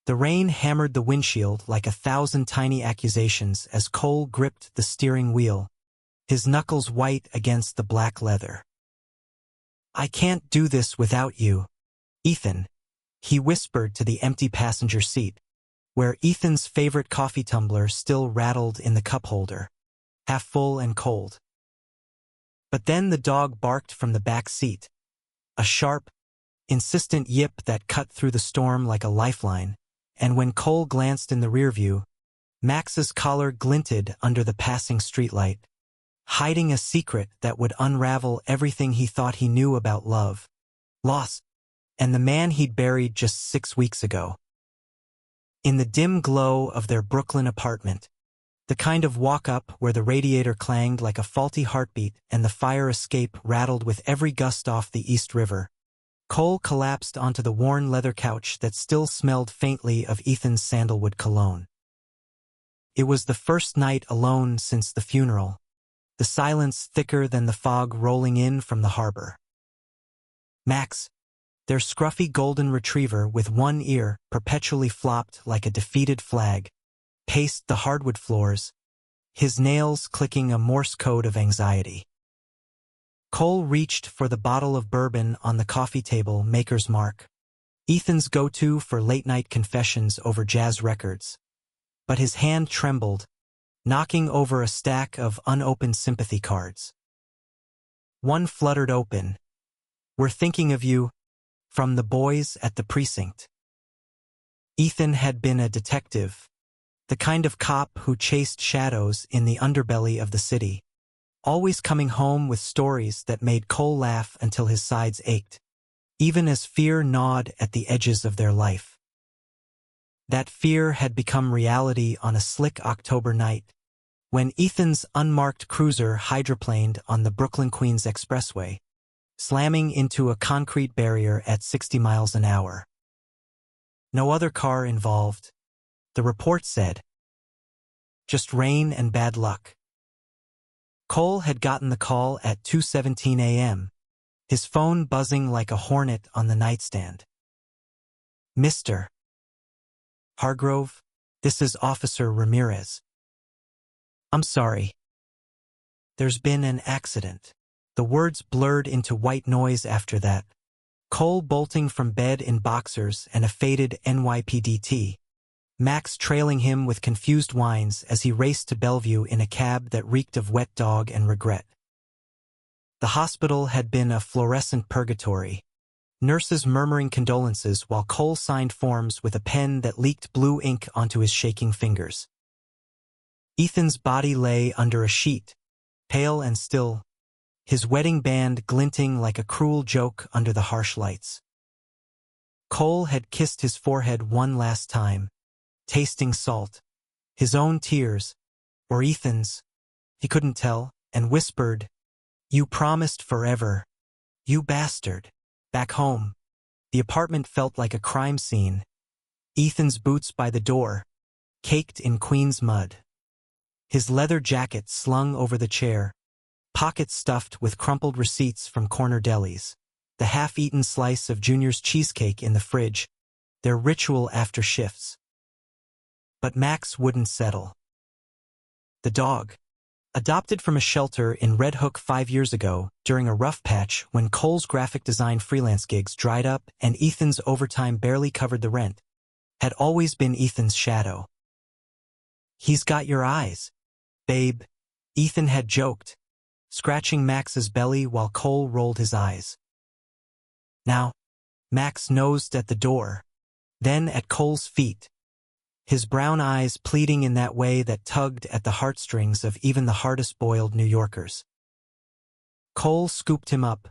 The rain hammered the windshield like 1,000 tiny accusations as Cole gripped the steering wheel, his knuckles white against the black leather. "I can't do this without you, Ethan," he whispered to the empty passenger seat, where Ethan's favorite coffee tumbler still rattled in the cup holder, half full and cold. But then the dog barked from the back seat, a sharp, insistent yip that cut through the storm like a lifeline, and when Cole glanced in the rearview, Max's collar glinted under the passing streetlight, hiding a secret that would unravel everything he thought he knew about love, loss, and the man he'd buried just 6 weeks ago. In the dim glow of their Brooklyn apartment, the kind of walk-up where the radiator clanged like a faulty heartbeat and the fire escape rattled with every gust off the East River, Cole collapsed onto the worn leather couch that still smelled faintly of Ethan's sandalwood cologne. It was the first night alone since the funeral, the silence thicker than the fog rolling in from the harbor. Max, their scruffy golden retriever with one ear perpetually flopped like a defeated flag, paced the hardwood floors, his nails clicking a Morse code of anxiety. Cole reached for the bottle of bourbon on the coffee table, Maker's Mark, Ethan's go-to for late-night confessions over jazz records. But his hand trembled, knocking over a stack of unopened sympathy cards. One fluttered open. "We're thinking of you," from the boys at the precinct. Ethan had been a detective, the kind of cop who chased shadows in the underbelly of the city, always coming home with stories that made Cole laugh until his sides ached, even as fear gnawed at the edges of their life. That fear had become reality on a slick October night, when Ethan's unmarked cruiser hydroplaned on the Brooklyn-Queens Expressway, slamming into a concrete barrier at 60 miles an hour. No other car involved, the report said. Just rain and bad luck. Cole had gotten the call at 2:17 a.m., his phone buzzing like a hornet on the nightstand. "Mr. Hargrove, this is Officer Ramirez. I'm sorry. There's been an accident." The words blurred into white noise after that, Cole bolting from bed in boxers and a faded NYPD tee, Max trailing him with confused whines as he raced to Bellevue in a cab that reeked of wet dog and regret. The hospital had been a fluorescent purgatory, nurses murmuring condolences while Cole signed forms with a pen that leaked blue ink onto his shaking fingers. Ethan's body lay under a sheet, pale and still, his wedding band glinting like a cruel joke under the harsh lights. Cole had kissed his forehead one last time, tasting salt, his own tears, or Ethan's, he couldn't tell, and whispered, "You promised forever, you bastard." Back home, the apartment felt like a crime scene, Ethan's boots by the door, caked in Queens mud. His leather jacket slung over the chair, pockets stuffed with crumpled receipts from corner delis, the half-eaten slice of Junior's cheesecake in the fridge, their ritual after shifts. But Max wouldn't settle. The dog, adopted from a shelter in Red Hook 5 years ago during a rough patch when Cole's graphic design freelance gigs dried up and Ethan's overtime barely covered the rent, had always been Ethan's shadow. "He's got your eyes, babe," Ethan had joked, scratching Max's belly while Cole rolled his eyes. Now, Max nosed at the door, then at Cole's feet, his brown eyes pleading in that way that tugged at the heartstrings of even the hardest-boiled New Yorkers. Cole scooped him up,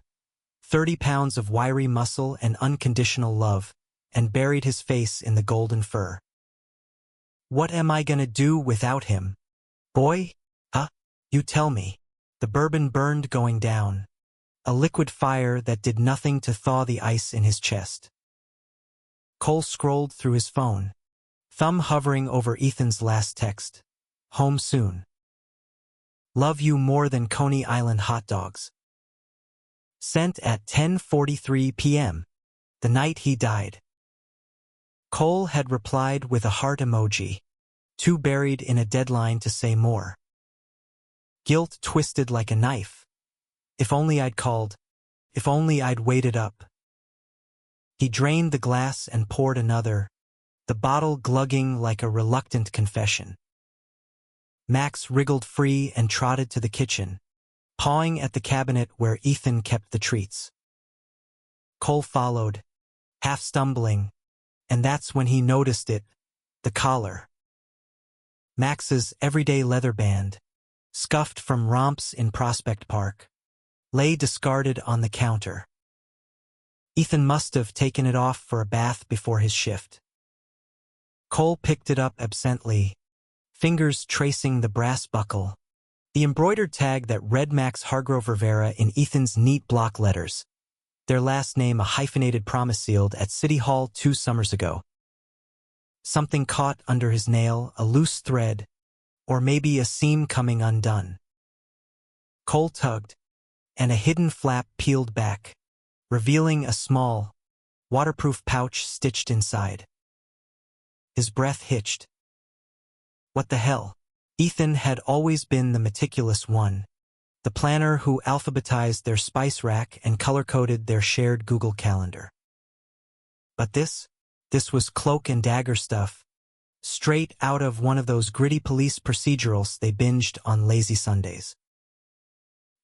30 pounds of wiry muscle and unconditional love, and buried his face in the golden fur. "What am I gonna do without him? Boy? Huh? You tell me." The bourbon burned going down, a liquid fire that did nothing to thaw the ice in his chest. Cole scrolled through his phone, thumb hovering over Ethan's last text. "Home soon. Love you more than Coney Island hot dogs." Sent at 10:43 p.m., the night he died. Cole had replied with a heart emoji, too buried in a deadline to say more. Guilt twisted like a knife. If only I'd called. If only I'd waited up. He drained the glass and poured another, the bottle glugging like a reluctant confession. Max wriggled free and trotted to the kitchen, pawing at the cabinet where Ethan kept the treats. Cole followed, half stumbling, and that's when he noticed it, the collar. Max's everyday leather band, scuffed from romps in Prospect Park, lay discarded on the counter. Ethan must have taken it off for a bath before his shift. Cole picked it up absently, fingers tracing the brass buckle, the embroidered tag that read Max Hargrove Rivera in Ethan's neat block letters, their last name a hyphenated promise sealed at City Hall 2 summers ago. Something caught under his nail, a loose thread, or maybe a seam coming undone. Cole tugged, and a hidden flap peeled back, revealing a small, waterproof pouch stitched inside. His breath hitched. What the hell? Ethan had always been the meticulous one, the planner who alphabetized their spice rack and color-coded their shared Google Calendar. But this was cloak and dagger stuff, straight out of one of those gritty police procedurals they binged on lazy Sundays.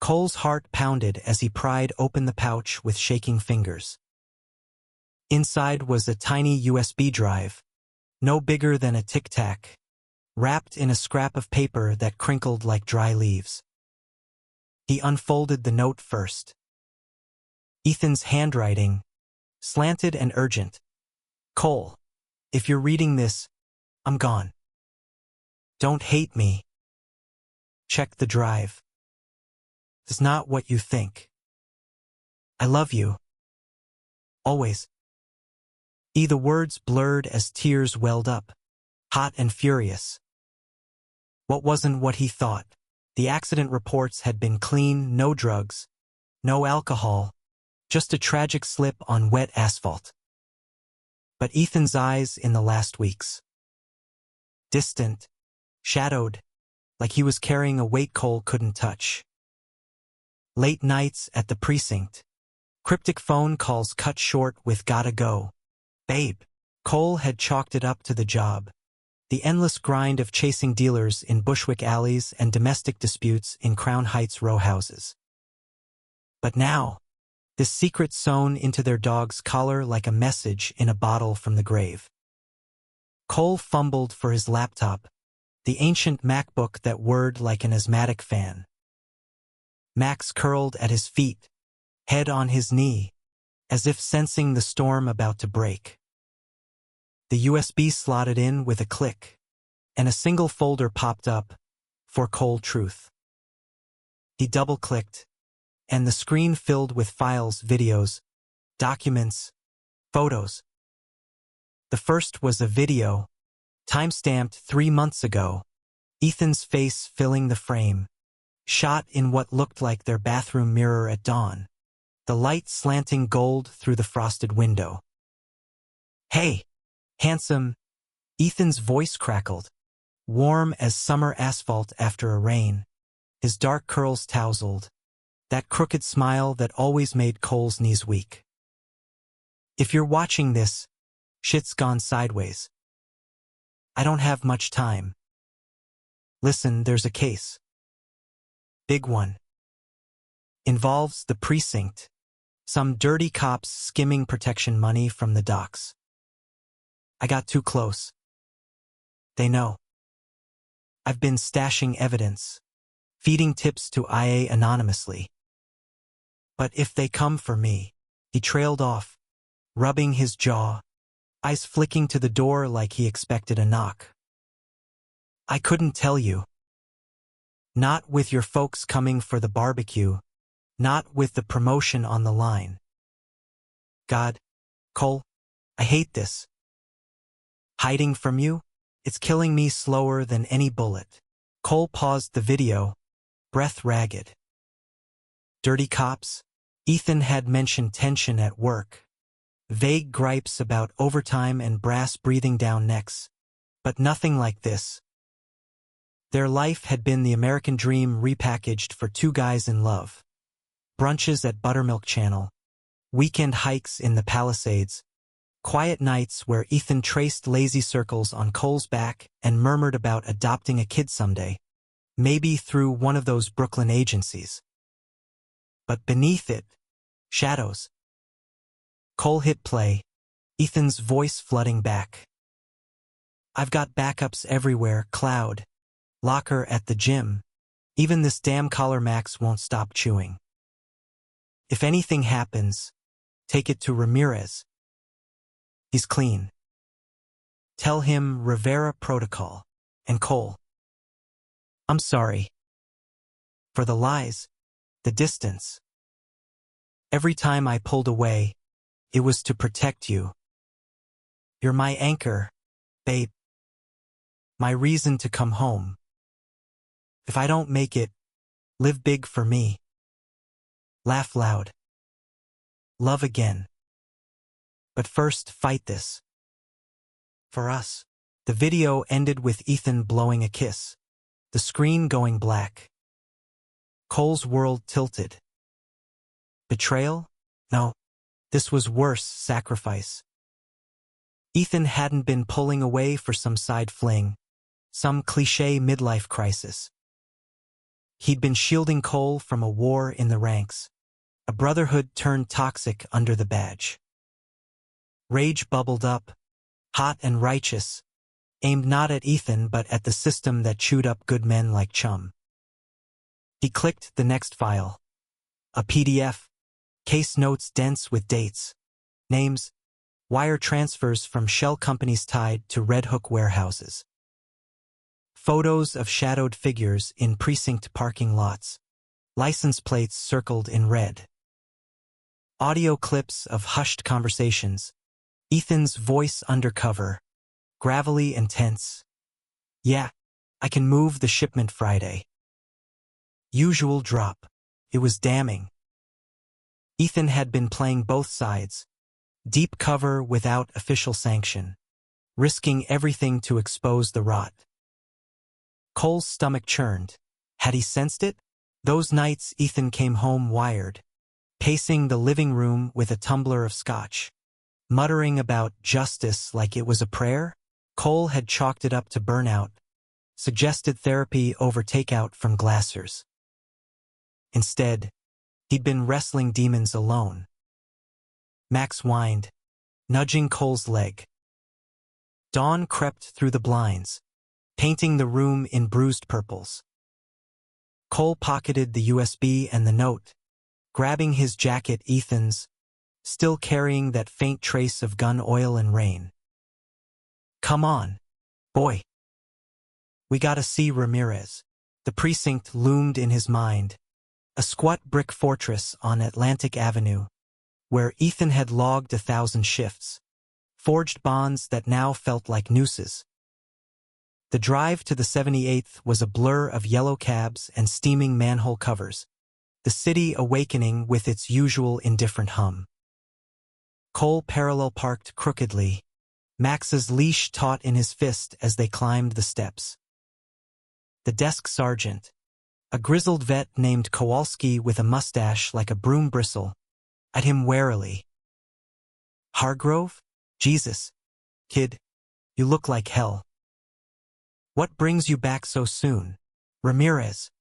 Cole's heart pounded as he pried open the pouch with shaking fingers. Inside was a tiny USB drive, no bigger than a tic-tac, wrapped in a scrap of paper that crinkled like dry leaves. He unfolded the note first. Ethan's handwriting, slanted and urgent. Cole, if you're reading this, I'm gone. Don't hate me. Check the drive. It's not what you think. I love you. Always. The words blurred as tears welled up, hot and furious. What wasn't what he thought? The accident reports had been clean, no drugs, no alcohol, just a tragic slip on wet asphalt. But Ethan's eyes in the last weeks. Distant, shadowed, like he was carrying a weight Cole couldn't touch. Late nights at the precinct. Cryptic phone calls cut short with "gotta go, babe." Cole had chalked it up to the job. The endless grind of chasing dealers in Bushwick alleys and domestic disputes in Crown Heights row houses. But now, this secret sewn into their dog's collar like a message in a bottle from the grave. Cole fumbled for his laptop, the ancient MacBook that whirred like an asthmatic fan. Max curled at his feet, head on his knee, as if sensing the storm about to break. The USB slotted in with a click, and a single folder popped up, for Cole Truth. He double-clicked, and the screen filled with files, videos, documents, photos. The first was a video, time-stamped 3 months ago, Ethan's face filling the frame, shot in what looked like their bathroom mirror at dawn, the light slanting gold through the frosted window. "Hey, handsome," Ethan's voice crackled, warm as summer asphalt after a rain, his dark curls tousled, that crooked smile that always made Cole's knees weak. "If you're watching this, shit's gone sideways. I don't have much time. Listen, there's a case. Big one. Involves the precinct, some dirty cops skimming protection money from the docks. I got too close. They know. I've been stashing evidence, feeding tips to IA anonymously. But if they come for me," he trailed off, rubbing his jaw, eyes flicking to the door like he expected a knock. "I couldn't tell you. Not with your folks coming for the barbecue, not with the promotion on the line. God, Cole, I hate this. Hiding from you? It's killing me slower than any bullet." Cole paused the video, breath ragged. Dirty cops? Ethan had mentioned tension at work. vague gripes about overtime and brass breathing down necks, but nothing like this. Their life had been the American dream repackaged for two guys in love. Brunches at Buttermilk Channel, weekend hikes in the Palisades, quiet nights where Ethan traced lazy circles on Cole's back and murmured about adopting a kid someday, maybe through one of those Brooklyn agencies. But beneath it, shadows. Cole hit play, Ethan's voice flooding back. I've got backups everywhere, cloud, locker at the gym. Even this damn collar Max won't stop chewing. If anything happens, take it to Ramirez. He's clean. Tell him Rivera Protocol. And Cole. I'm sorry. For the lies, the distance. Every time I pulled away, it was to protect you. You're my anchor, babe. My reason to come home. If I don't make it, live big for me. Laugh loud. Love again. But first, fight this. For us. The video ended with Ethan blowing a kiss. The screen going black. Cole's world tilted. Betrayal? No. This was worse, sacrifice. Ethan hadn't been pulling away for some side fling, some cliché midlife crisis. He'd been shielding Cole from a war in the ranks, a brotherhood turned toxic under the badge. Rage bubbled up, hot and righteous, aimed not at Ethan but at the system that chewed up good men like Chum. He clicked the next file. A PDF, case notes dense with dates, names, wire transfers from shell companies tied to Red Hook warehouses. Photos of shadowed figures in precinct parking lots, license plates circled in red. Audio clips of hushed conversations, Ethan's voice undercover, gravelly and tense. Yeah, I can move the shipment Friday. Usual drop. It was damning. Ethan had been playing both sides, deep cover without official sanction, risking everything to expose the rot. Cole's stomach churned. Had he sensed it? Those nights Ethan came home wired, pacing the living room with a tumbler of scotch, muttering about justice like it was a prayer. Cole had chalked it up to burnout, suggested therapy over takeout from Glassers. Instead, he'd been wrestling demons alone. Max whined, nudging Cole's leg. Dawn crept through the blinds, painting the room in bruised purples. Cole pocketed the USB and the note, grabbing his jacket Ethan's, still carrying that faint trace of gun oil and rain. Come on, boy. We gotta see Ramirez. The precinct loomed in his mind, a squat brick fortress on Atlantic Avenue, where Ethan had logged 1,000 shifts, forged bonds that now felt like nooses. The drive to the 78th was a blur of yellow cabs and steaming manhole covers, the city awakening with its usual indifferent hum. Cole parallel parked crookedly, Max's leash taut in his fist as they climbed the steps. The desk sergeant, a grizzled vet named Kowalski with a mustache like a broom bristle, eyed him warily. Hargrove? Jesus. Kid, you look like hell. What brings you back so soon? Ramirez.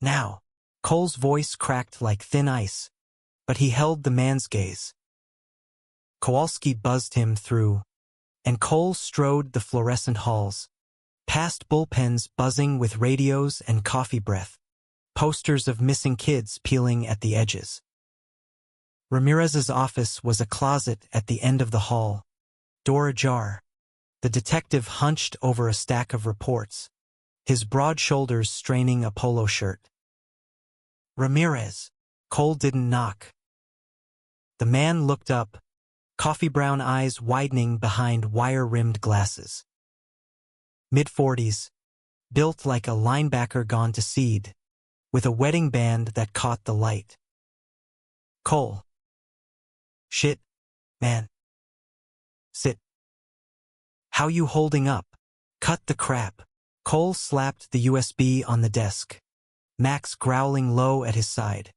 Now. Cole's voice cracked like thin ice, but he held the man's gaze. Kowalski buzzed him through, and Cole strode the fluorescent halls, past bullpens buzzing with radios and coffee breath, posters of missing kids peeling at the edges. Ramirez's office was a closet at the end of the hall, door ajar. The detective hunched over a stack of reports, his broad shoulders straining a polo shirt. Ramirez. Cole didn't knock. The man looked up, coffee-brown eyes widening behind wire-rimmed glasses. Mid-40s, built like a linebacker gone to seed, with a wedding band that caught the light. Cole. Shit. Man. Sit. How you holding up? Cut the crap. Cole slapped the USB on the desk, Max growling low at his side.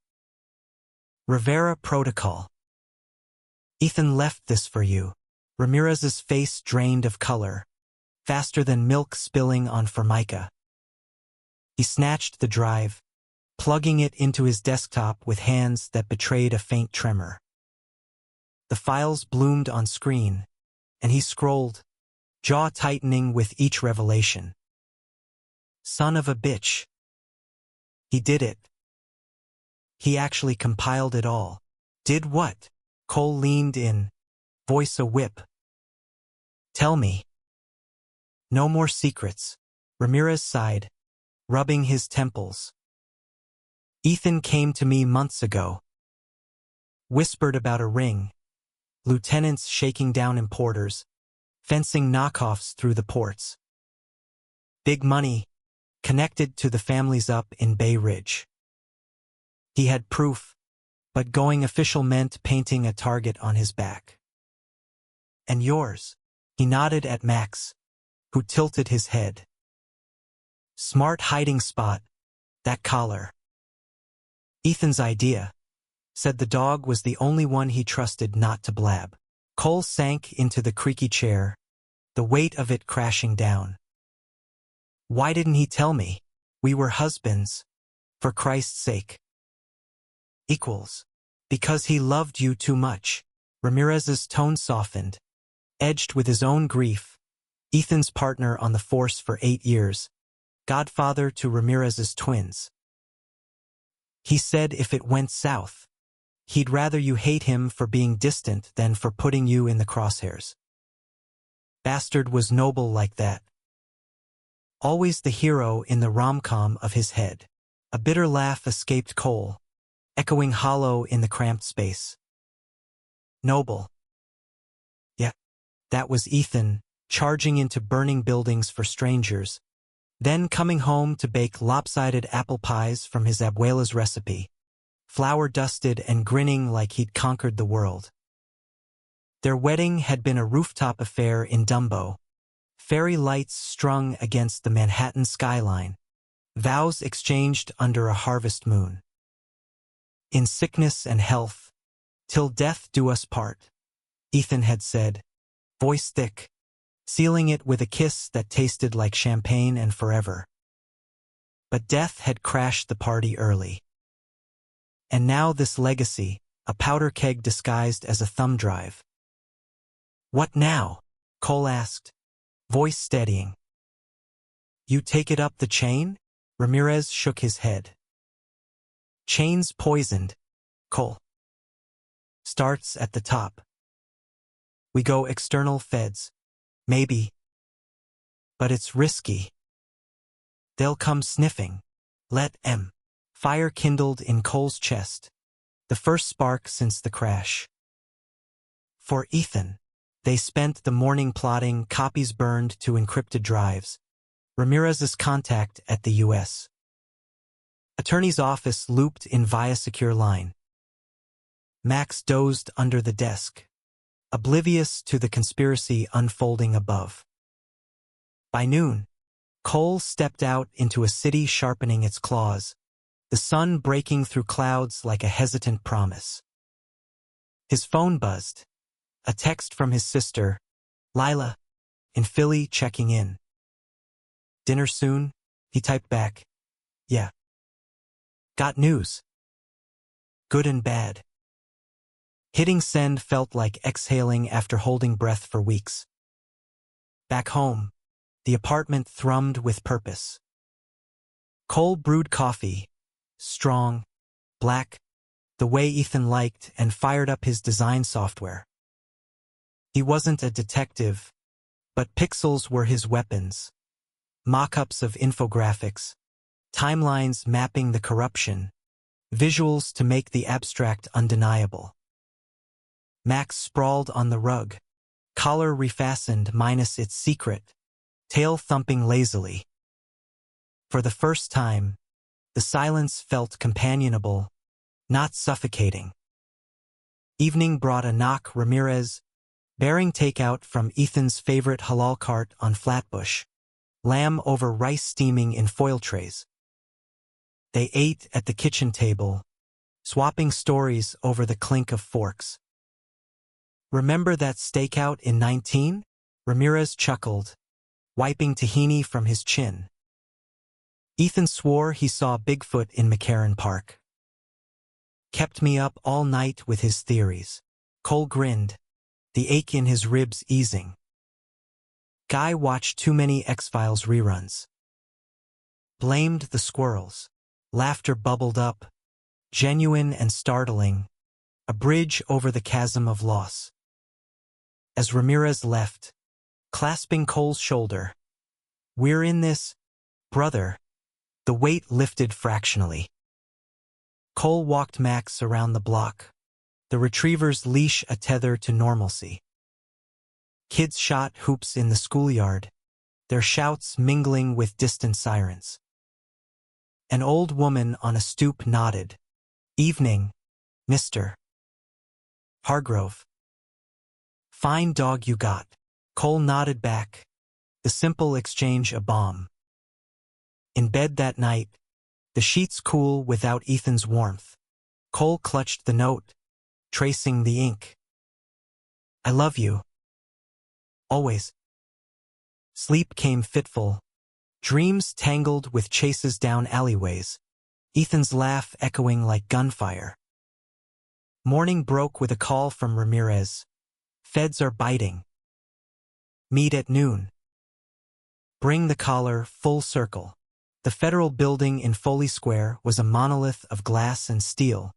Rivera Protocol. Ethan left this for you. Ramirez's face drained of color, faster than milk spilling on Formica. He snatched the drive, plugging it into his desktop with hands that betrayed a faint tremor. The files bloomed on screen, and he scrolled, jaw tightening with each revelation. Son of a bitch. He did it. He actually compiled it all. Did what? Cole leaned in, voice a whip. Tell me. No more secrets. Ramirez sighed, rubbing his temples. Ethan came to me months ago. Whispered about a ring, lieutenants shaking down importers, fencing knockoffs through the ports. Big money, connected to the families up in Bay Ridge. He had proof, but going official meant painting a target on his back. And yours? He nodded at Max, who tilted his head. Smart hiding spot, that collar. Ethan's idea, said the dog was the only one he trusted not to blab. Cole sank into the creaky chair, the weight of it crashing down. Why didn't he tell me? We were husbands, for Christ's sake. Equals. Because he loved you too much. Ramirez's tone softened, edged with his own grief. Ethan's partner on the force for 8 years, godfather to Ramirez's twins. He said if it went south, he'd rather you hate him for being distant than for putting you in the crosshairs. Bastard was noble like that. Always the hero in the rom-com of his head. A bitter laugh escaped Cole, echoing hollow in the cramped space. Noble. Yeah, that was Ethan, charging into burning buildings for strangers, then coming home to bake lopsided apple pies from his abuela's recipe, flour-dusted and grinning like he'd conquered the world. Their wedding had been a rooftop affair in Dumbo, fairy lights strung against the Manhattan skyline, vows exchanged under a harvest moon. In sickness and health, till death do us part, Ethan had said, voice thick, sealing it with a kiss that tasted like champagne and forever. But death had crashed the party early. And now this legacy, a powder keg disguised as a thumb drive. What now? Cole asked, voice steadying. You take it up the chain? Ramirez shook his head. Chain's poisoned, Cole. Starts at the top. We go external feds. Maybe. But it's risky. They'll come sniffing. Let 'em. Fire kindled in Cole's chest, the first spark since the crash. For Ethan, they spent the morning plotting, copies burned to encrypted drives. Ramirez's contact at the U.S. Attorney's office looped in via secure line. Max dozed under the desk, oblivious to the conspiracy unfolding above. By noon, Cole stepped out into a city sharpening its claws, the sun breaking through clouds like a hesitant promise. His phone buzzed, a text from his sister, Lila, in Philly, checking in. Dinner soon? He typed back. Yeah. Got news. Good and bad. Hitting send felt like exhaling after holding breath for weeks. Back home, the apartment thrummed with purpose. Cole brewed coffee, strong, black, the way Ethan liked, and fired up his design software. He wasn't a detective, but pixels were his weapons. Mock-ups of infographics, timelines mapping the corruption, visuals to make the abstract undeniable. Max sprawled on the rug, collar refastened minus its secret, tail thumping lazily. For the first time, the silence felt companionable, not suffocating. Evening brought a knock. Ramirez, bearing takeout from Ethan's favorite halal cart on Flatbush, lamb over rice steaming in foil trays. They ate at the kitchen table, swapping stories over the clink of forks. Remember that stakeout in 19? Ramirez chuckled, wiping tahini from his chin. Ethan swore he saw Bigfoot in McCarran Park. Kept me up all night with his theories. Cole grinned, the ache in his ribs easing. Guy watched too many X-Files reruns. Blamed the squirrels. Laughter bubbled up, genuine and startling, a bridge over the chasm of loss. As Ramirez left, clasping Cole's shoulder, "We're in this, brother." The weight lifted fractionally. Cole walked Max around the block, the retriever's leash a tether to normalcy. Kids shot hoops in the schoolyard, their shouts mingling with distant sirens. An old woman on a stoop nodded. "Evening, Mr. Hargrove." "Fine dog you got." Cole nodded back, the simple exchange a balm. In bed that night, the sheets cool without Ethan's warmth, Cole clutched the note, tracing the ink. "I love you. Always." Sleep came fitful, dreams tangled with chases down alleyways, Ethan's laugh echoing like gunfire. Morning broke with a call from Ramirez. "Feds are biting. Meet at noon." Bring the collar full circle. The federal building in Foley Square was a monolith of glass and steel,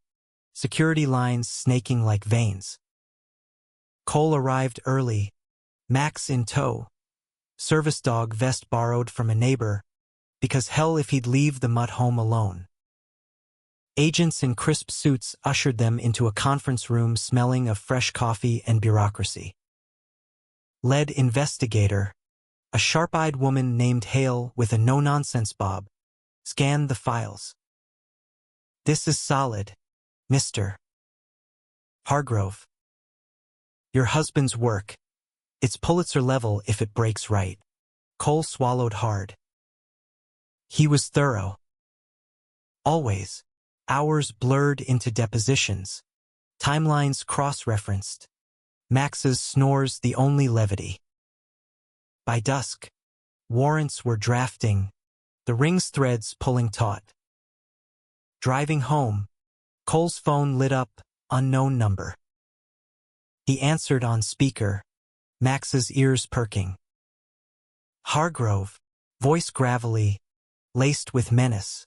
security lines snaking like veins. Cole arrived early, Max in tow, service dog vest borrowed from a neighbor, because hell if he'd leave the mutt home alone. Agents in crisp suits ushered them into a conference room smelling of fresh coffee and bureaucracy. Lead investigator, a sharp-eyed woman named Hale with a no-nonsense bob, scanned the files. "This is solid, Mr. Hargrove. Your husband's work. It's Pulitzer level if it breaks right." Cole swallowed hard. He was thorough. Always. Hours blurred into depositions. Timelines cross-referenced. Max's snores the only levity. By dusk, warrants were drafting, the ring's threads pulling taut. Driving home, Cole's phone lit up, unknown number. He answered on speaker, Max's ears perking. Hargrove, voice gravelly, laced with menace.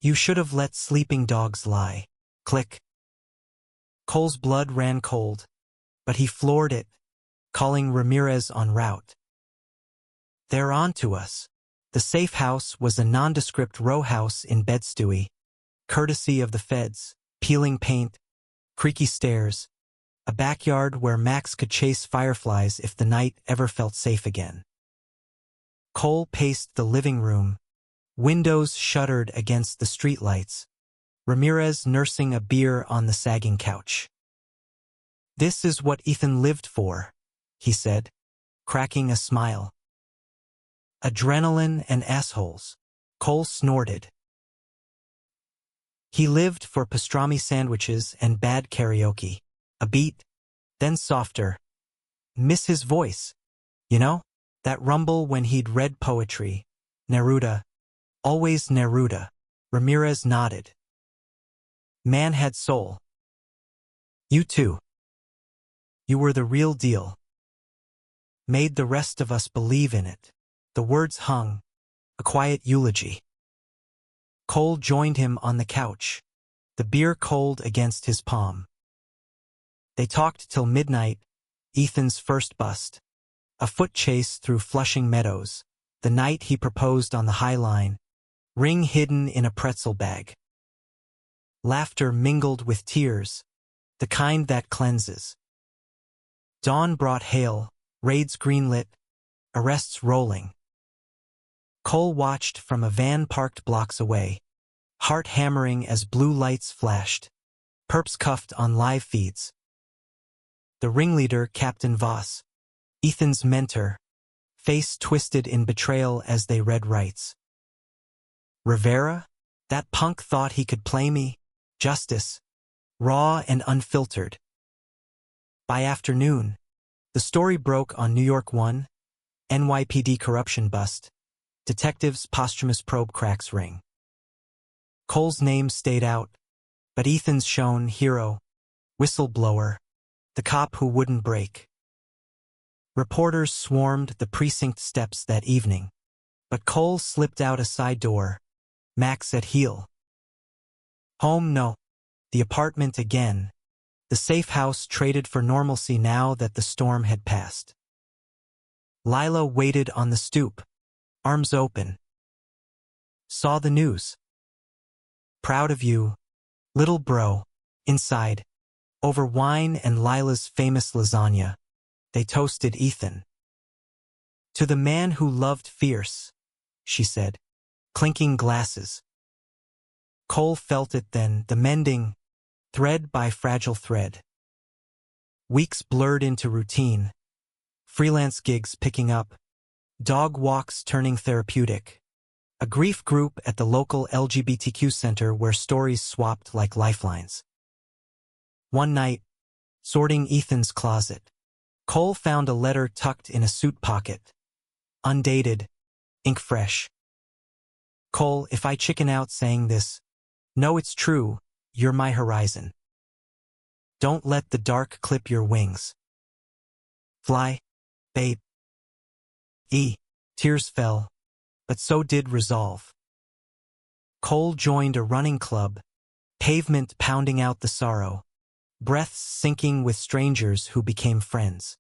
"You should have let sleeping dogs lie." Click. Cole's blood ran cold, but he floored it, calling Ramirez en route. "They're on to us." The safe house was a nondescript row house in Bed-Stuy, courtesy of the feds, peeling paint, creaky stairs, a backyard where Max could chase fireflies if the night ever felt safe again. Cole paced the living room, windows shuttered against the streetlights, Ramirez nursing a beer on the sagging couch. "This is what Ethan lived for," he said, cracking a smile. "Adrenaline and assholes." Cole snorted. He lived for pastrami sandwiches and bad karaoke. A beat, then softer. Miss his voice. You know, that rumble when he'd read poetry. Neruda. Always Neruda. Ramirez nodded. Man had soul. You too. You were the real deal. Made the rest of us believe in it. The words hung, a quiet eulogy. Cole joined him on the couch, the beer cold against his palm. They talked till midnight, Ethan's first bust, a foot chase through Flushing Meadows, the night he proposed on the High Line, ring hidden in a pretzel bag. Laughter mingled with tears, the kind that cleanses. Dawn brought hail, raids greenlit, arrests rolling. Cole watched from a van parked blocks away, heart hammering as blue lights flashed. perps cuffed on live feeds. The ringleader, Captain Voss, Ethan's mentor, face twisted in betrayal as they read rights. Rivera? That punk thought he could play me? Justice. Raw and unfiltered. By afternoon, the story broke on New York 1, NYPD corruption bust, detectives' posthumous probe cracks ring. Cole's name stayed out, but Ethan's shone hero, whistleblower, the cop who wouldn't break. Reporters swarmed the precinct steps that evening, but Cole slipped out a side door, Max at heel. Home, no. The apartment again. The safe house traded for normalcy now that the storm had passed. Lila waited on the stoop, arms open. Saw the news. Proud of you, little bro. Inside, over wine and Lila's famous lasagna, they toasted Ethan. To the man who loved fierce, she said, clinking glasses. Cole felt it then, the mending, thread by fragile thread. Weeks blurred into routine, freelance gigs picking up, dog walks turning therapeutic, a grief group at the local LGBTQ center where stories swapped like lifelines. One night, sorting Ethan's closet, Cole found a letter tucked in a suit pocket. Undated, ink fresh. Cole, if I chicken out saying this, know it's true, you're my horizon. Don't let the dark clip your wings. Fly, babe. Tears fell, but so did resolve. Cole joined a running club, pavement pounding out the sorrow, breaths sinking with strangers who became friends.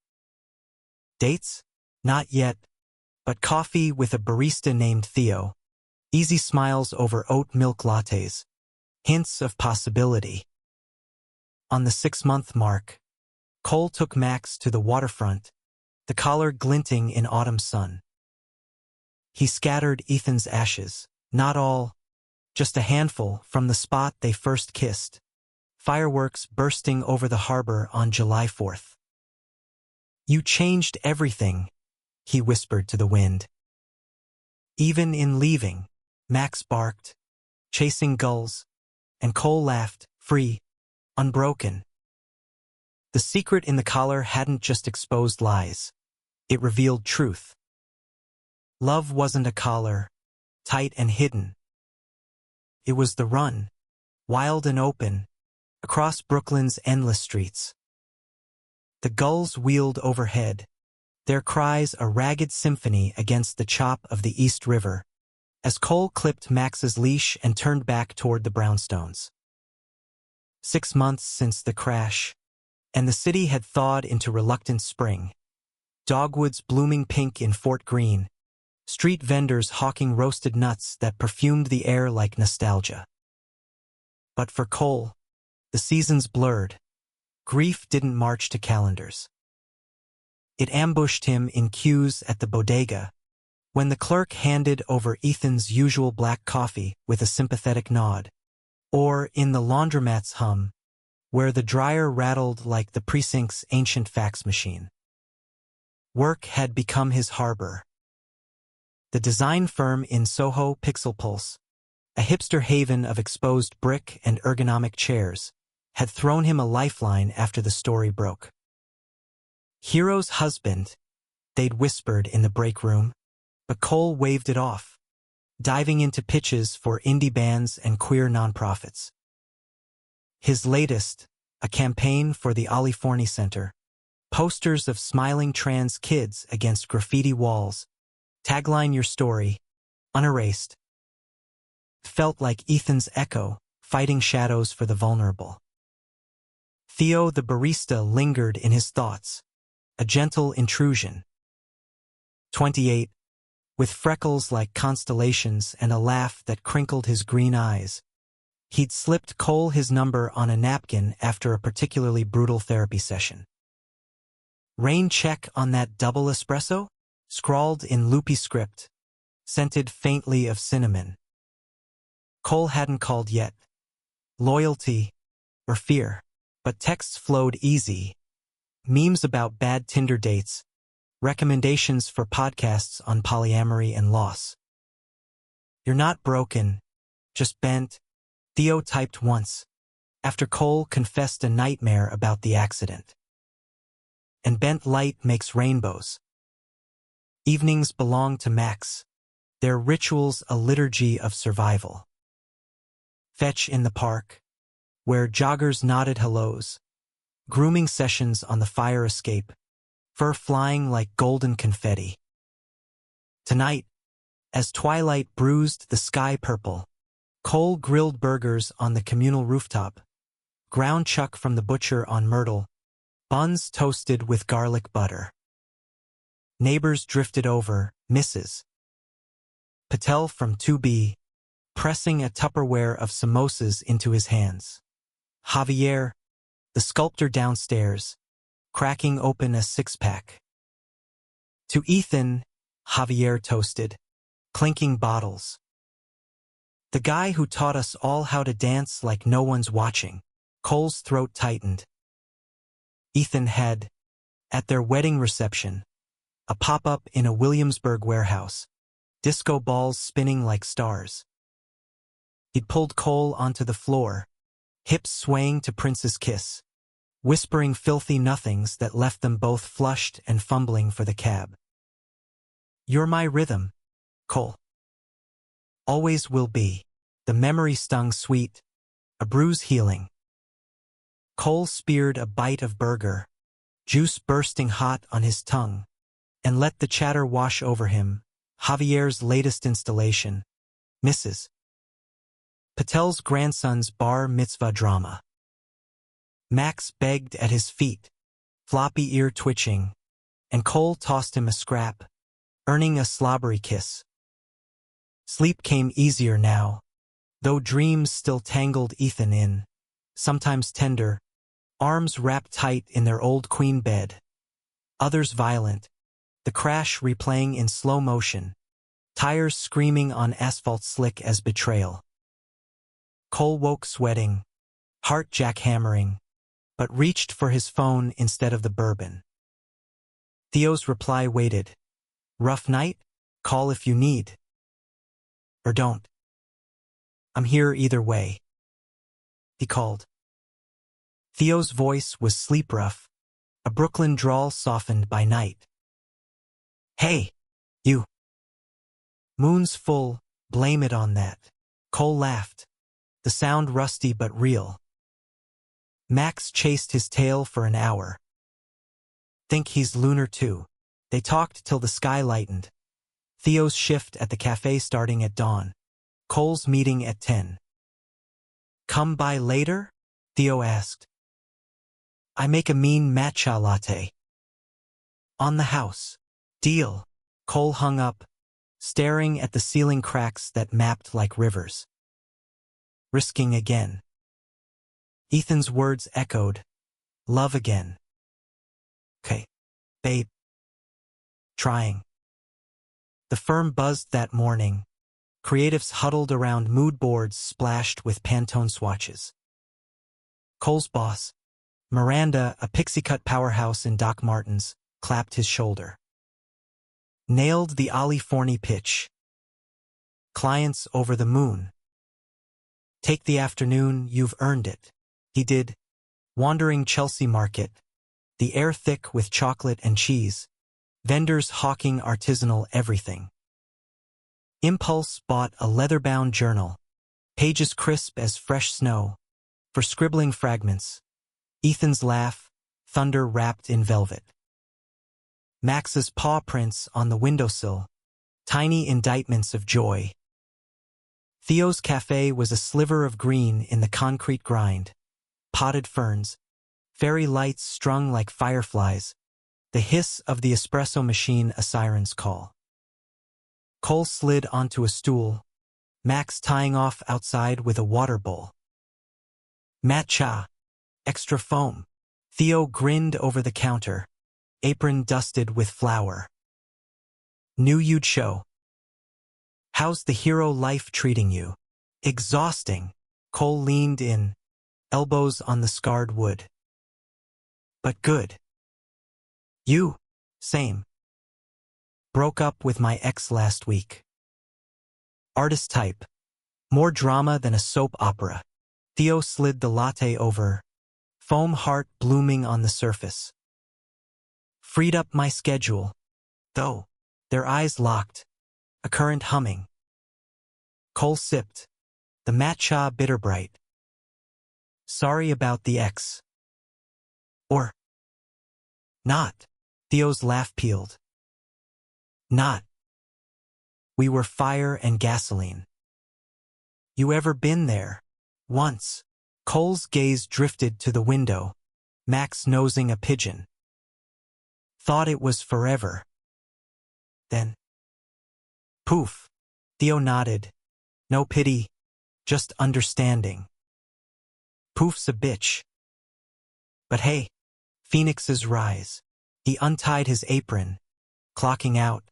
Dates? Not yet, but coffee with a barista named Theo, easy smiles over oat milk lattes, hints of possibility. On the 6-month mark, Cole took Max to the waterfront, the collar glinting in autumn sun. He scattered Ethan's ashes, not all, just a handful from the spot they first kissed, fireworks bursting over the harbor on July 4th. You changed everything, he whispered to the wind. Even in leaving, Max barked, chasing gulls, and Cole laughed, free, unbroken. The secret in the collar hadn't just exposed lies. It revealed truth. Love wasn't a collar, tight and hidden. It was the run, wild and open, across Brooklyn's endless streets. The gulls wheeled overhead, their cries a ragged symphony against the chop of the East River, as Cole clipped Max's leash and turned back toward the brownstones. 6 months since the crash, and the city had thawed into reluctant spring. Dogwoods blooming pink in Fort Greene, street vendors hawking roasted nuts that perfumed the air like nostalgia. But for Cole, the seasons blurred. Grief didn't march to calendars. It ambushed him in queues at the bodega, when the clerk handed over Ethan's usual black coffee with a sympathetic nod, or in the laundromat's hum, where the dryer rattled like the precinct's ancient fax machine. Work had become his harbor. The design firm in Soho, Pixel Pulse, a hipster haven of exposed brick and ergonomic chairs, had thrown him a lifeline after the story broke. Hero's husband, they'd whispered in the break room, but Cole waved it off, diving into pitches for indie bands and queer nonprofits. His latest, a campaign for the Ali Forney Center, posters of smiling trans kids against graffiti walls, tagline your story, unerased, felt like Ethan's echo, fighting shadows for the vulnerable. Theo the barista lingered in his thoughts, a gentle intrusion. 28, with freckles like constellations and a laugh that crinkled his green eyes. He'd slipped Cole his number on a napkin after a particularly brutal therapy session. Rain check on that double espresso? Scrawled in loopy script, scented faintly of cinnamon. Cole hadn't called yet. Loyalty, or fear. But texts flowed easy. Memes about bad Tinder dates, recommendations for podcasts on polyamory and loss. "You're not broken, just bent," Theo typed once, after Cole confessed a nightmare about the accident. "And bent light makes rainbows." Evenings belong to Max, their rituals a liturgy of survival. Fetch in the park, where joggers nodded hellos, grooming sessions on the fire escape, fur flying like golden confetti. Tonight, as twilight bruised the sky purple, Cole grilled burgers on the communal rooftop, ground chuck from the butcher on Myrtle, buns toasted with garlic butter. Neighbors drifted over, Mrs. Patel from 2B, pressing a Tupperware of samosas into his hands. Javier, the sculptor downstairs, cracking open a six-pack. To Ethan, Javier toasted, clinking bottles. "The guy who taught us all how to dance like no one's watching." Cole's throat tightened. Ethan had, at their wedding reception, a pop-up in a Williamsburg warehouse, disco balls spinning like stars. He'd pulled Cole onto the floor, hips swaying to Prince's Kiss, whispering filthy nothings that left them both flushed and fumbling for the cab. "You're my rhythm, Cole. Always will be." The memory stung sweet, a bruise healing. Cole speared a bite of burger, juice bursting hot on his tongue, and let the chatter wash over him. Javier's latest installation, Mrs. Patel's grandson's bar mitzvah drama. Max begged at his feet, floppy ear twitching, and Cole tossed him a scrap, earning a slobbery kiss. Sleep came easier now, though dreams still tangled Ethan in, sometimes tender, arms wrapped tight in their old queen bed, others violent, the crash replaying in slow motion, tires screaming on asphalt slick as betrayal. Cole woke sweating, heart jackhammering, but reached for his phone instead of the bourbon. Theo's reply waited. "Rough night? Call if you need. Or don't. I'm here either way," he called. Theo's voice was sleep rough, a Brooklyn drawl softened by night. "Hey, you. Moon's full, blame it on that." Cole laughed, the sound rusty but real. Max chased his tail for an hour. "Think he's lunar too." They talked till the sky lightened. Theo's shift at the cafe starting at dawn. Cole's meeting at 10. "Come by later?" Theo asked. "I make a mean matcha latte." "On the house." "Deal." Cole hung up, staring at the ceiling cracks that mapped like rivers. Risking again. Ethan's words echoed. "Love again." "'Kay, babe." "Trying." The firm buzzed that morning. Creatives huddled around mood boards splashed with Pantone swatches. Cole's boss, Miranda, a pixie-cut powerhouse in Doc Martens, clapped his shoulder. "Nailed the Ali Forney pitch. Clients over the moon. Take the afternoon, you've earned it." He did. Wandering Chelsea Market, the air thick with chocolate and cheese, vendors hawking artisanal everything. Impulse bought a leather-bound journal, pages crisp as fresh snow, for scribbling fragments. Ethan's laugh, thunder wrapped in velvet. Max's paw prints on the windowsill, tiny indictments of joy. Theo's cafe was a sliver of green in the concrete grind, potted ferns, fairy lights strung like fireflies, the hiss of the espresso machine a siren's call. Cole slid onto a stool, Max tying off outside with a water bowl. "Matcha. Extra foam." Theo grinned over the counter, apron dusted with flour. "Knew you'd show. How's the hero life treating you?" "Exhausting." Cole leaned in, elbows on the scarred wood. But good. You? Same. Broke up with my ex last week. Artist type. More drama than a soap opera. Theo slid the latte over, foam heart blooming on the surface. Freed up my schedule, though. Their eyes locked, a current humming. Cole sipped, the matcha bitter bright. Sorry about the ex. Or not. Theo's laugh peeled. Not. We were fire and gasoline. You ever been there? Once. Cole's gaze drifted to the window, Max nosing a pigeon. Thought it was forever. Then. Poof. Theo nodded. No pity, just understanding. Poof's a bitch. But hey, phoenixes rise. He untied his apron, clocking out.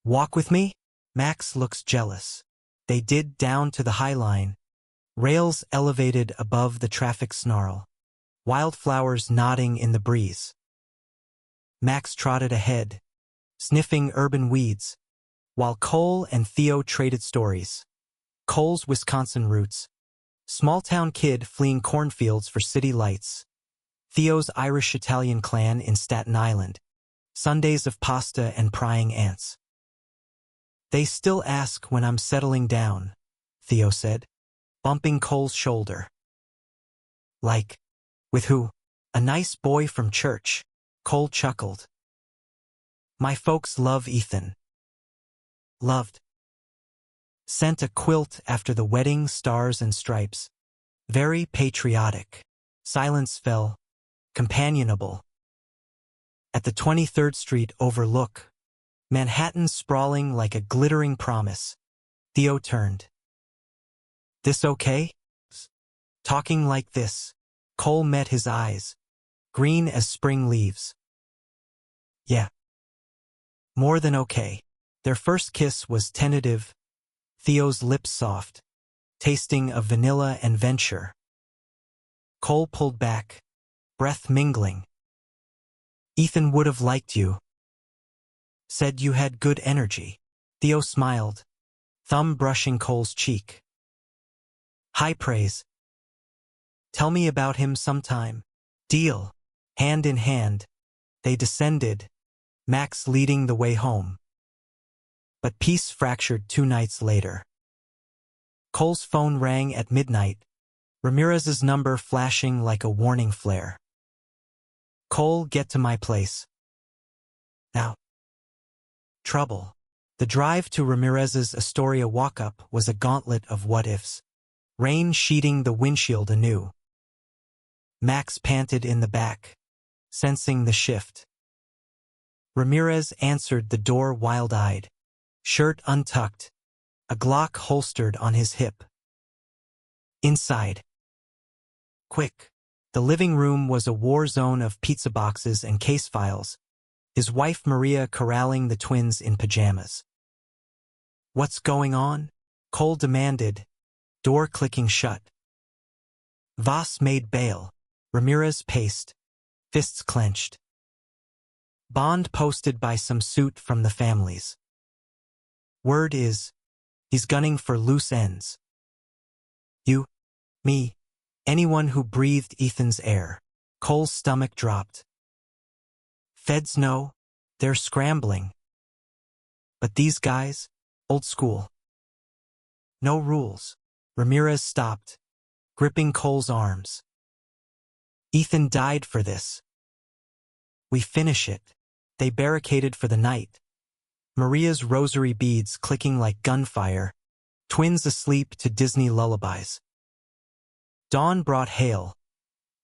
Walk with me? Max looks jealous. They did down to the High Line, rails elevated above the traffic snarl, wildflowers nodding in the breeze. Max trotted ahead, sniffing urban weeds, while Cole and Theo traded stories. Cole's Wisconsin roots, small-town kid fleeing cornfields for city lights. Theo's Irish-Italian clan in Staten Island, Sundays of pasta and prying ants. They still ask when I'm settling down, Theo said, bumping Cole's shoulder. Like, with who? A nice boy from church, Cole chuckled. My folks love Ethan. Loved. Sent a quilt after the wedding, stars and stripes. Very patriotic. Silence fell, companionable. At the 23rd Street overlook, Manhattan sprawling like a glittering promise, Theo turned. This okay? Talking like this, Cole met his eyes, green as spring leaves. Yeah. More than okay. Their first kiss was tentative, Theo's lips soft, tasting of vanilla and venture. Cole pulled back, breath mingling. Ethan would have liked you. Said you had good energy. Theo smiled, thumb brushing Cole's cheek. High praise. Tell me about him sometime. Deal. Hand in hand, they descended, Max leading the way home. But peace fractured 2 nights later. Cole's phone rang at midnight, Ramirez's number flashing like a warning flare. Cole, get to my place. Now. Trouble. The drive to Ramirez's Astoria walk-up was a gauntlet of what-ifs, rain sheeting the windshield anew. Max panted in the back, sensing the shift. Ramirez answered the door wild-eyed, shirt untucked, a Glock holstered on his hip. Inside. Quick. The living room was a war zone of pizza boxes and case files, his wife Maria corralling the twins in pajamas. What's going on? Cole demanded, door clicking shut. Voss made bail. Ramirez paced, fists clenched. Bond posted by some suit from the families. Word is, he's gunning for loose ends. You, me, anyone who breathed Ethan's air. Cole's stomach dropped. Feds know, they're scrambling. But these guys, old school. No rules. Ramirez stopped, gripping Cole's arms. Ethan died for this. We finish it. They barricaded for the night. Maria's rosary beads clicking like gunfire, twins asleep to Disney lullabies. Dawn brought hail,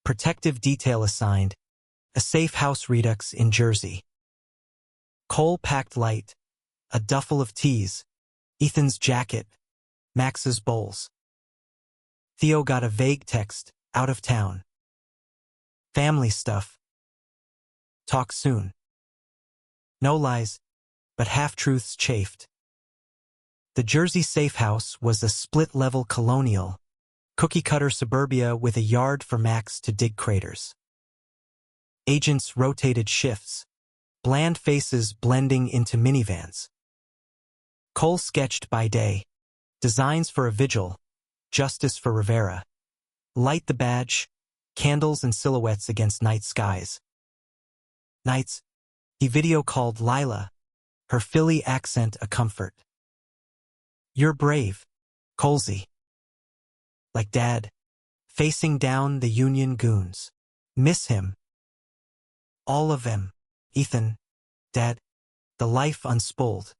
protective detail assigned, a safe house redux in Jersey. Cole packed light, a duffel of teas, Ethan's jacket, Max's bowls. Theo got a vague text, out of town. Family stuff. Talk soon. No lies, but half-truths chafed. The Jersey safe house was a split-level colonial, cookie-cutter suburbia with a yard for Max to dig craters. Agents rotated shifts, bland faces blending into minivans. Cole sketched by day, designs for a vigil, justice for Rivera. Light the badge, candles and silhouettes against night skies. Nights, he video-called Lila, her Philly accent a comfort. You're brave, Colsey. Like Dad, facing down the Union goons. Miss him. All of them. Ethan, Dad, the life unspooled.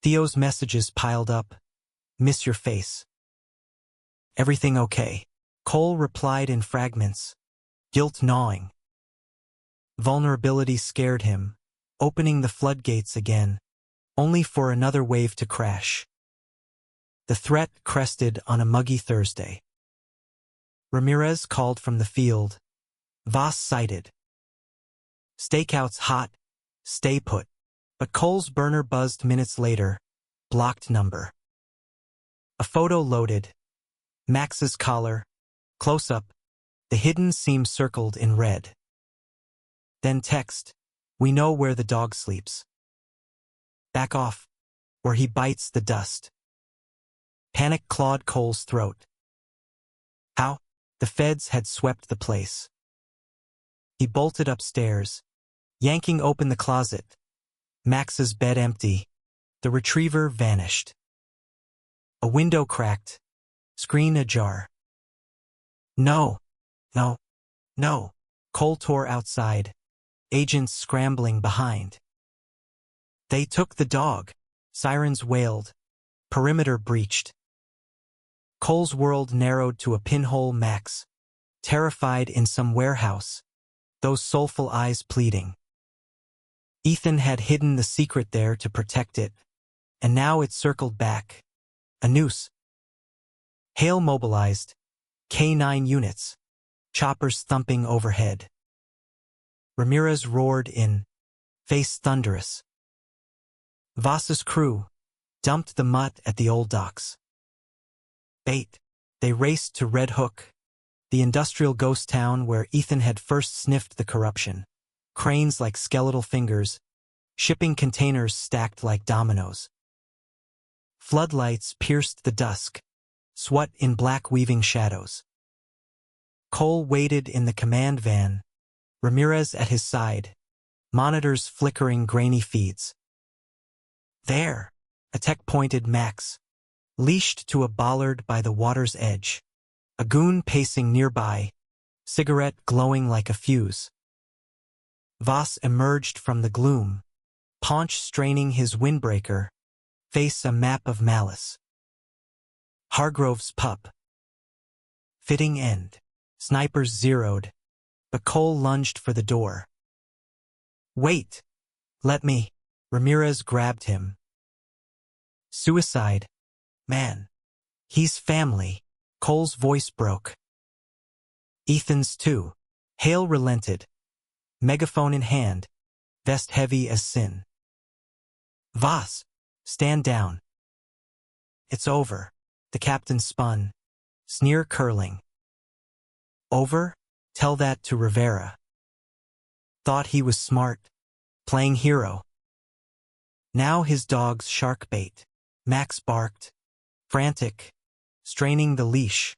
Theo's messages piled up. Miss your face. Everything okay? Cole replied in fragments, guilt gnawing. Vulnerability scared him, opening the floodgates again, only for another wave to crash. The threat crested on a muggy Thursday. Ramirez called from the field. Voss sighted. Stakeouts hot, stay put. But Cole's burner buzzed minutes later, blocked number. A photo loaded. Max's collar, close up, the hidden seam circled in red. Then text, we know where the dog sleeps. Back off, or he bites the dust. Panic clawed Cole's throat. How? The feds had swept the place. He bolted upstairs, yanking open the closet. Max's bed empty. The retriever vanished. A window cracked, screen ajar. No, no, no. Cole tore outside, agents scrambling behind. They took the dog. Sirens wailed. Perimeter breached. Cole's world narrowed to a pinhole. Max, terrified in some warehouse, those soulful eyes pleading. Ethan had hidden the secret there to protect it, and now it circled back. A noose. Hale mobilized. K-9 units. Choppers thumping overhead. Ramirez roared in, face thunderous. Voss's crew dumped the mutt at the old docks. Bait. They raced to Red Hook, the industrial ghost town where Ethan had first sniffed the corruption. Cranes like skeletal fingers, shipping containers stacked like dominoes. Floodlights pierced the dusk, SWAT in black weaving shadows. Cole waited in the command van, Ramirez at his side, monitors flickering grainy feeds. There, a tech-pointed Max, leashed to a bollard by the water's edge, a goon pacing nearby, cigarette glowing like a fuse. Voss emerged from the gloom, paunch straining his windbreaker, face a map of malice. Hargrove's pup. Fitting end. Snipers zeroed, but Cole lunged for the door. Wait! Let me. Ramirez grabbed him. Suicide. Man. He's family. Cole's voice broke. Ethan's too. Hale relented. Megaphone in hand, vest heavy as sin. Voss, stand down. It's over. The captain spun, sneer curling. Over? Tell that to Rivera. Thought he was smart, playing hero. Now his dog's shark bait. Max barked, frantic, straining the leash.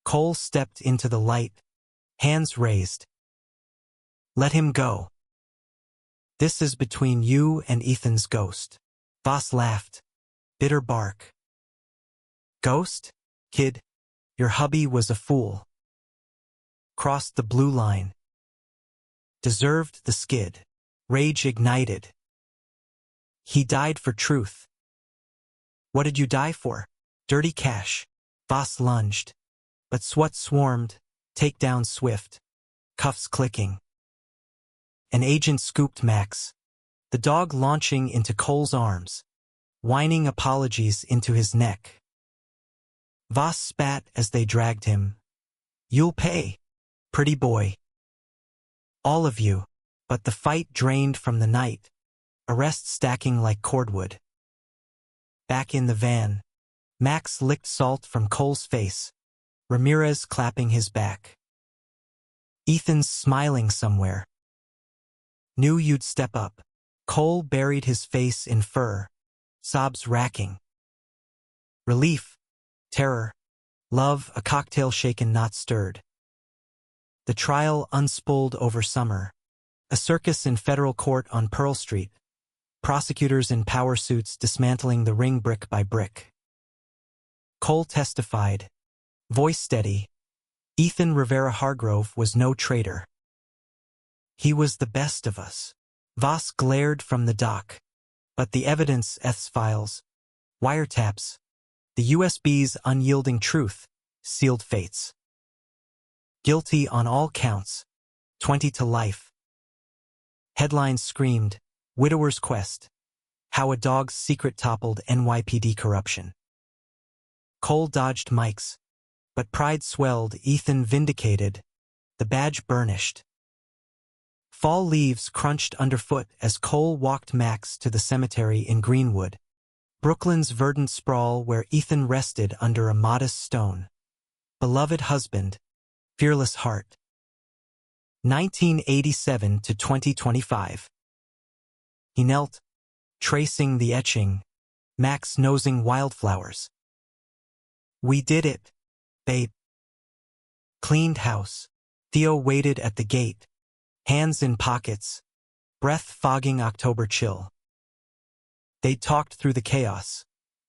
Cole stepped into the light, hands raised. Let him go. This is between you and Ethan's ghost. Voss laughed, bitter bark. Ghost? Kid, your hubby was a fool. Crossed the blue line. Deserved the skid. Rage ignited. He died for truth. What did you die for? Dirty cash. Voss lunged. But SWAT swarmed, takedown swift. Cuffs clicking. An agent scooped Max, the dog launching into Cole's arms, whining apologies into his neck. Voss spat as they dragged him. You'll pay, pretty boy. All of you, but the fight drained from the night, arrests stacking like cordwood. Back in the van, Max licked salt from Cole's face, Ramirez clapping his back. Ethan's smiling somewhere. Knew you'd step up. Cole buried his face in fur, sobs racking. Relief, terror, love, a cocktail shaken not stirred. The trial unspooled over summer. A circus in federal court on Pearl Street. Prosecutors in power suits dismantling the ring brick by brick. Cole testified, voice steady. Ethan Rivera Hargrove was no traitor. He was the best of us. Voss glared from the dock. But the evidence, Eth's files, wiretaps, the USB's unyielding truth, sealed fates. Guilty on all counts, 20 to life. Headlines screamed, Widower's Quest, how a dog's secret toppled NYPD corruption. Cole dodged mics, but pride swelled. Ethan vindicated, the badge burnished. Fall leaves crunched underfoot as Cole walked Max to the cemetery in Greenwood, Brooklyn's verdant sprawl where Ethan rested under a modest stone. Beloved husband, fearless heart. 1987 to 2025. He knelt, tracing the etching, Max nosing wildflowers. We did it, babe. Cleaned house. Theo waited at the gate, hands in pockets, breath fogging October chill. They talked through the chaos,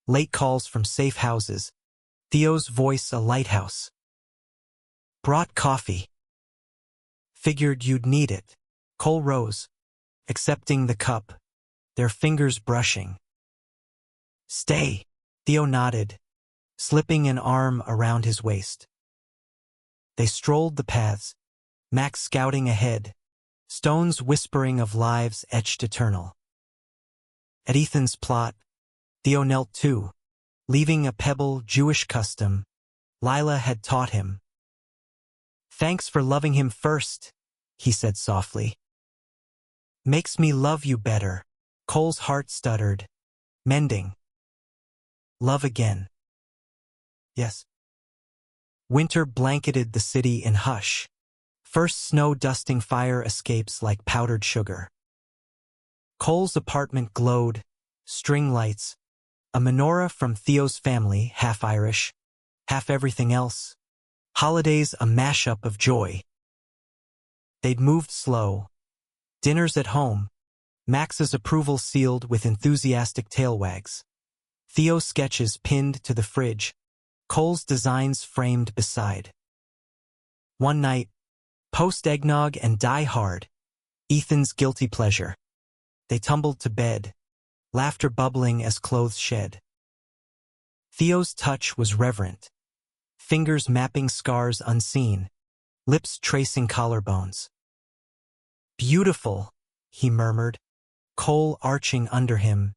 late calls from safe houses, Theo's voice a lighthouse. Brought coffee. Figured you'd need it. Cole rose, accepting the cup, their fingers brushing. Stay, Theo nodded, slipping an arm around his waist. They strolled the paths, Max scouting ahead, stones whispering of lives etched eternal. At Ethan's plot, Theo knelt too, leaving a pebble Jewish custom Lila had taught him. Thanks for loving him first, he said softly. Makes me love you better, Cole's heart stuttered, mending. Love again. Yes. Winter blanketed the city in hush. First snow dusting fire escapes like powdered sugar. Cole's apartment glowed, string lights, a menorah from Theo's family, half Irish, half everything else. Holidays a mashup of joy. They'd moved slow. Dinners at home, Max's approval sealed with enthusiastic tailwags. Theo's sketches pinned to the fridge, Cole's designs framed beside. One night, post-eggnog and Die Hard, Ethan's guilty pleasure. They tumbled to bed, laughter bubbling as clothes shed. Theo's touch was reverent, fingers mapping scars unseen, lips tracing collarbones. Beautiful, he murmured, Cole arching under him,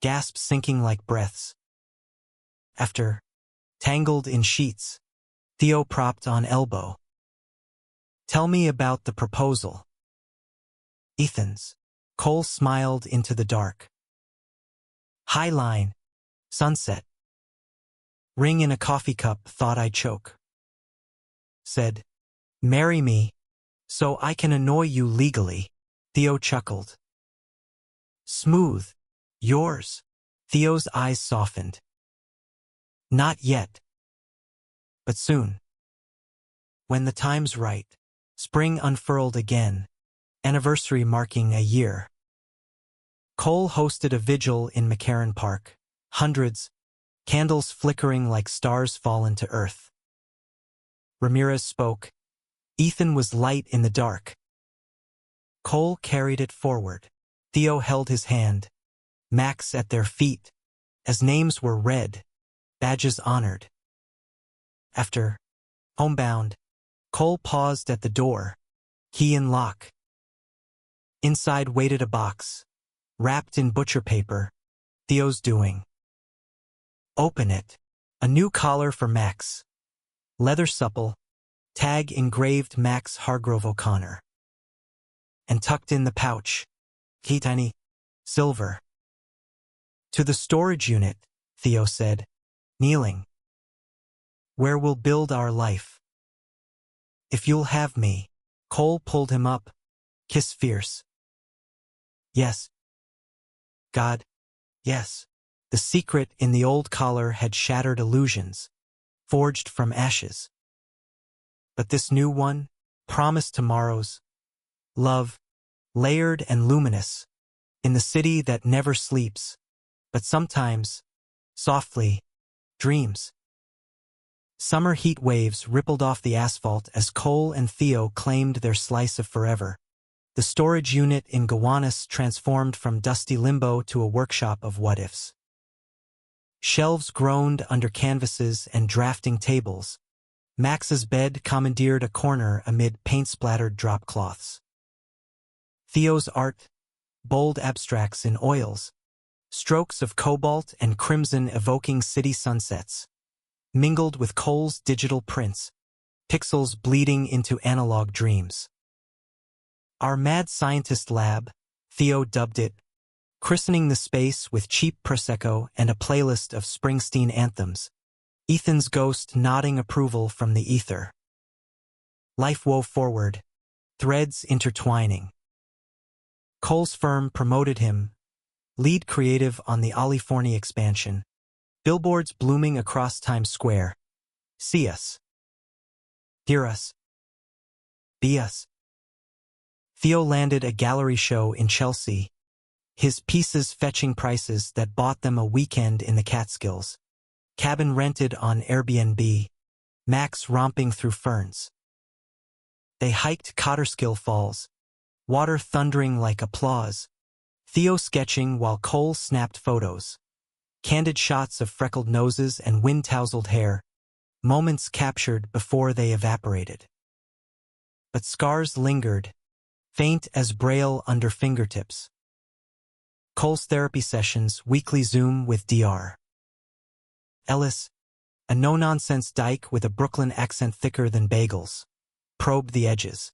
gasps sinking like breaths. After, tangled in sheets, Theo propped on elbow. Tell me about the proposal. Ethan's. Cole smiled into the dark. High line. Sunset. Ring in a coffee cup, thought I'd choke. Said, marry me, so I can annoy you legally. Theo chuckled. Smooth. Yours. Theo's eyes softened. Not yet. But soon. When the time's right. Spring unfurled again. Anniversary marking a year. Cole hosted a vigil in McCarran Park. Hundreds. Candles flickering like stars fallen to earth. Ramirez spoke. Ethan was light in the dark. Cole carried it forward. Theo held his hand. Max at their feet. As names were read. Badges honored. After, homebound, Cole paused at the door. Key in lock. Inside waited a box. Wrapped in butcher paper. Theo's doing. Open it. A new collar for Max. Leather supple. Tag engraved Max Hargrove O'Connor. And tucked in the pouch. Key tiny. Silver. To the storage unit, Theo said. kneeling. Where we'll build our life. If you'll have me. Cole pulled him up. Kiss fierce. Yes. God. Yes. The secret in the old collar had shattered illusions, forged from ashes. But this new one, promised tomorrows, love, layered and luminous, in the city that never sleeps, but sometimes, softly, dreams. Summer heat waves rippled off the asphalt as Cole and Theo claimed their slice of forever. The storage unit in Gowanus transformed from dusty limbo to a workshop of what-ifs. Shelves groaned under canvases and drafting tables. Max's bed commandeered a corner amid paint-splattered drop cloths. Theo's art, bold abstracts in oils, strokes of cobalt and crimson evoking city sunsets, mingled with Cole's digital prints, pixels bleeding into analog dreams. Our mad scientist lab, Theo dubbed it, christening the space with cheap Prosecco and a playlist of Springsteen anthems, Ethan's ghost nodding approval from the ether. Life wove forward, threads intertwining. Cole's firm promoted him, lead creative on the California expansion, billboards blooming across Times Square. See us. Hear us. Be us. Theo landed a gallery show in Chelsea, his pieces fetching prices that bought them a weekend in the Catskills. Cabin rented on Airbnb, Max romping through ferns. They hiked Cotterskill Falls, water thundering like applause, Theo sketching while Cole snapped photos. Candid shots of freckled noses and wind-tousled hair, moments captured before they evaporated. But scars lingered, faint as braille under fingertips. Cole's therapy sessions, weekly Zoom with Dr. Ellis, a no-nonsense dyke with a Brooklyn accent thicker than bagels, probed the edges.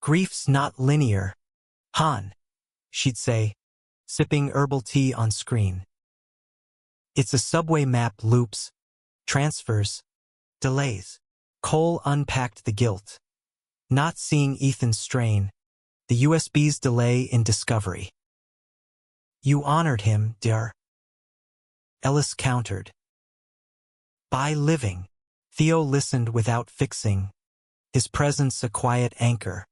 Grief's not linear, Han, she'd say, sipping herbal tea on screen. It's a subway map loops, transfers, delays. Cole unpacked the guilt. Not seeing Ethan's strain, the USB's delay in discovery. You honored him, Dr. Ellis countered. By living. Theo listened without fixing, his presence a quiet anchor.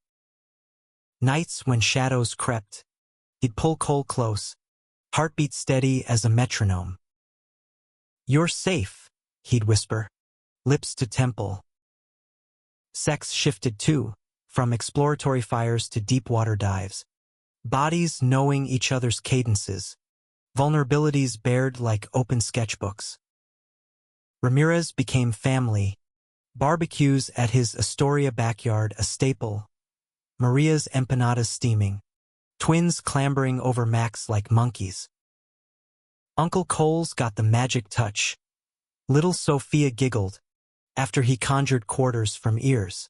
Nights when shadows crept, he'd pull Cole close, heartbeat steady as a metronome. You're safe, he'd whisper, lips to temple. Sex shifted too, from exploratory fires to deep water dives. Bodies knowing each other's cadences, vulnerabilities bared like open sketchbooks. Ramirez became family, barbecues at his Astoria backyard a staple, Maria's empanadas steaming, twins clambering over Max like monkeys. Uncle Cole's got the magic touch. Little Sophia giggled, after he conjured quarters from ears.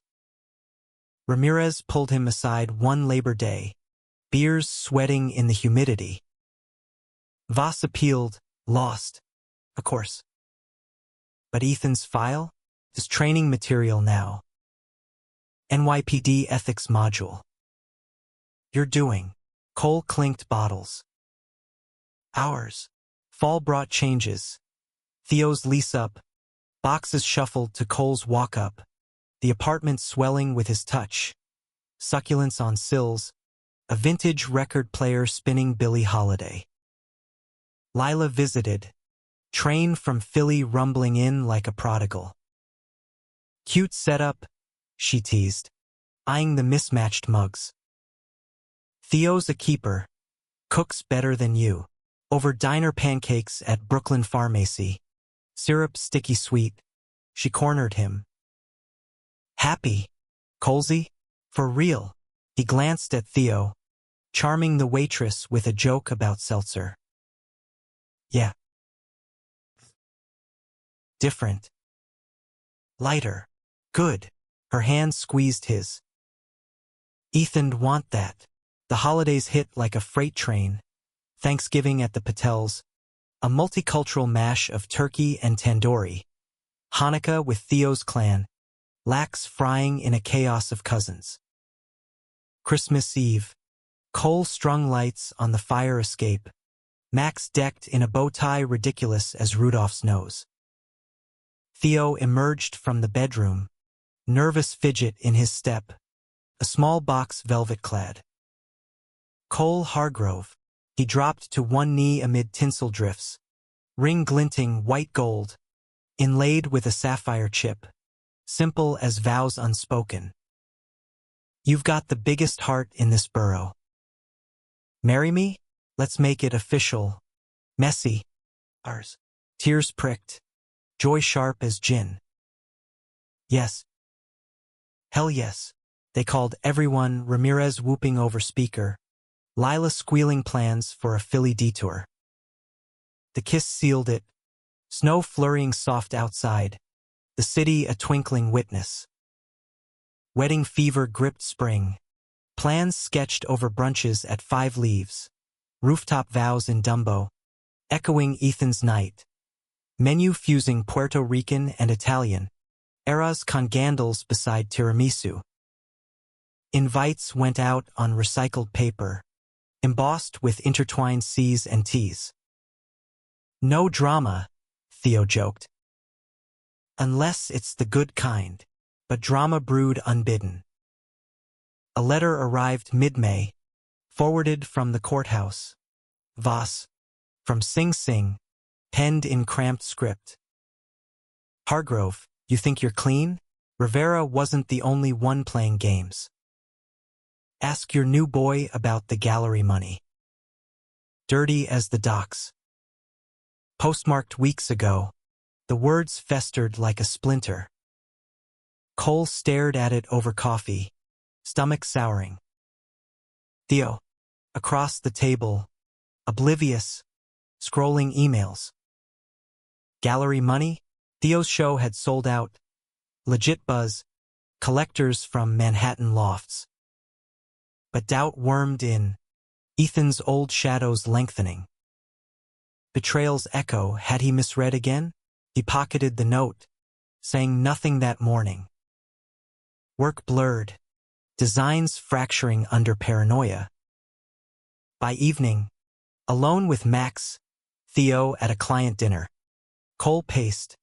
Ramirez pulled him aside one Labor Day, beers sweating in the humidity. Voss appealed, lost, of course. But Ethan's file? Is training material now. NYPD ethics module. You're doing. Cole clinked bottles. Ours. Fall brought changes. Theo's lease up. Boxes shuffled to Cole's walk-up. The apartment swelling with his touch. Succulents on sills. A vintage record player spinning Billie Holiday. Lila visited. Train from Philly rumbling in like a prodigal. Cute setup, she teased, eyeing the mismatched mugs. Theo's a keeper. Cooks better than you. Over diner pancakes at Brooklyn Pharmacy. Syrup sticky sweet. She cornered him. Happy? Colsey? For real? He glanced at Theo, charming the waitress with a joke about seltzer. Yeah. Different. Lighter. Good. Her hand squeezed his. Ethan'd want that. The holidays hit like a freight train. Thanksgiving at the Patels, A multicultural mash of turkey and tandoori. Hanukkah with Theo's clan. Lax frying in a chaos of cousins. Christmas Eve. Cole strung lights on the fire escape. Max decked in a bow tie ridiculous as Rudolph's nose. Theo emerged from the bedroom. Nervous fidget in his step. A small box velvet-clad. Cole Hargrove. He dropped to one knee amid tinsel drifts. Ring glinting white gold. Inlaid with a sapphire chip. Simple as vows unspoken. You've got the biggest heart in this borough. Marry me? Let's make it official. Messy. Ours. Tears pricked. Joy sharp as gin. Yes. Hell yes. They called everyone. Ramirez whooping over speaker. Lila squealing plans for a Philly detour. The kiss sealed it. Snow flurrying soft outside. The city a twinkling witness. Wedding fever gripped spring. Plans sketched over brunches at 5 Leaves. Rooftop vows in Dumbo. Echoing Ethan's night. Menu fusing Puerto Rican and Italian. Eras con gandals beside tiramisu. Invites went out on recycled paper. Embossed with intertwined C's and T's. No drama, Theo joked. Unless it's the good kind. But drama brewed unbidden. A letter arrived mid-May. Forwarded from the courthouse. Voss. From Sing Sing. Penned in cramped script. Hargrove, you think you're clean? Rivera wasn't the only one playing games. Ask your new boy about the gallery money. Dirty as the docks. Postmarked weeks ago. The words festered like a splinter. Cole stared at it over coffee. Stomach souring. Theo. Across the table. Oblivious. Scrolling emails. Gallery money? Theo's show had sold out. Legit buzz. Collectors from Manhattan lofts. But doubt wormed in. Ethan's old shadows lengthening. Betrayal's echo. Had he misread again? He pocketed the note. Saying nothing that morning. Work blurred. Designs fracturing under paranoia. By evening. Alone with Max. Theo at a client dinner. Cole paced.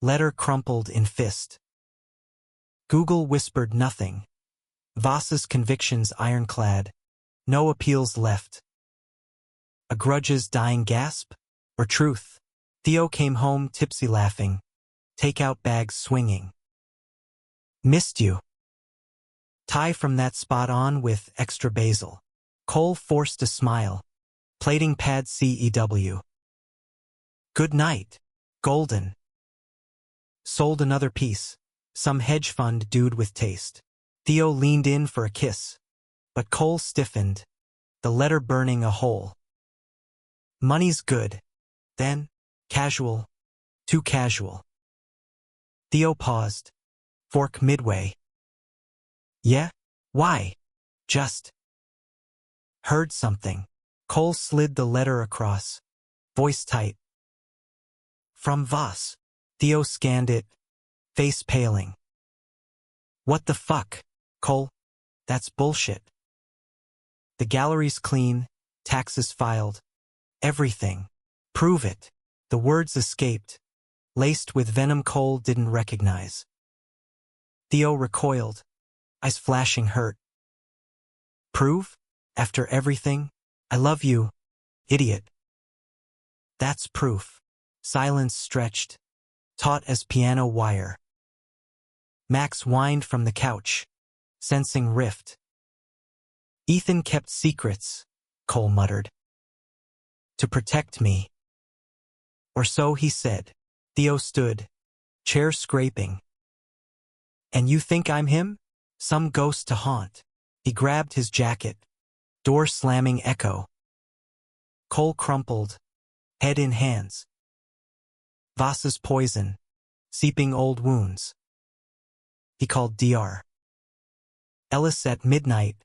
Letter crumpled in fist. Google whispered nothing. Voss's convictions ironclad. No appeals left. A grudge's dying gasp? Or truth? Theo came home tipsy laughing. Takeout bags swinging. Missed you. Tie from that spot on with extra basil. Cole forced a smile. Plating pad CEW. Good night. Golden. Sold another piece. Some hedge fund dude with taste. Theo leaned in for a kiss. But Cole stiffened. The letter burning a hole. Money's good. Then, casual. Too casual. Theo paused. Fork midway. Yeah? Why? Just. Heard something. Cole slid the letter across. Voice tight. From Voss. Theo scanned it. Face paling. What the fuck, Cole? That's bullshit. The gallery's clean. Taxes filed. Everything. Prove it. The words escaped. Laced with venom Cole didn't recognize. Theo recoiled. Eyes flashing hurt. Prove? After everything? I love you, idiot. That's proof. Silence stretched. Taut as piano wire. Max whined from the couch. Sensing rift. Ethan kept secrets, Cole muttered. To protect me. Or so he said. Theo stood. Chair scraping. And you think I'm him? Some ghost to haunt. He grabbed his jacket. Door slamming echo. Cole crumpled. Head in hands. Voss's poison. Seeping old wounds. He called Dr. Ellis at midnight.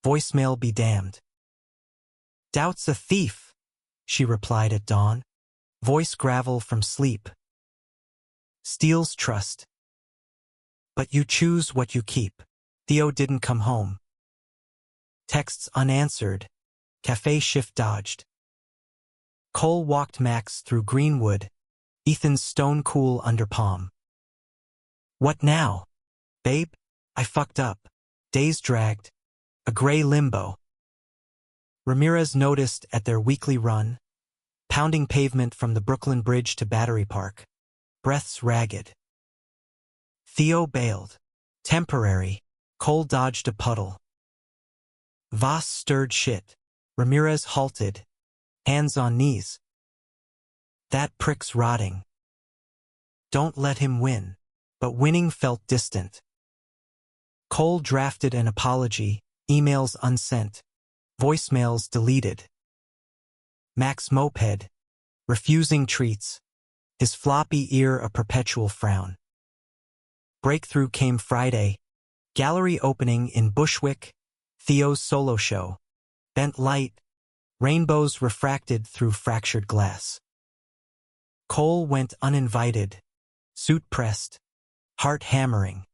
Voicemail be damned. Doubt's a thief, she replied at dawn. Voice gravel from sleep. Steals trust. But you choose what you keep. Theo didn't come home. Texts unanswered. Cafe shift dodged. Cole walked Max through Greenwood, Ethan's stone-cool underpalm. What now? Babe, I fucked up. Days dragged. A gray limbo. Ramirez noticed at their weekly run, pounding pavement from the Brooklyn Bridge to Battery Park. Breaths ragged. Theo bailed. Temporary. Cole dodged a puddle. Voss stirred shit. Ramirez halted. Hands on knees. That prick's rotting. Don't let him win. But winning felt distant. Cole drafted an apology, emails unsent, voicemails deleted. Max moped, refusing treats, his floppy ear a perpetual frown. Breakthrough came Friday, gallery opening in Bushwick, Theo's solo show. Bent light, rainbows refracted through fractured glass. Cole went uninvited, suit pressed, heart hammering.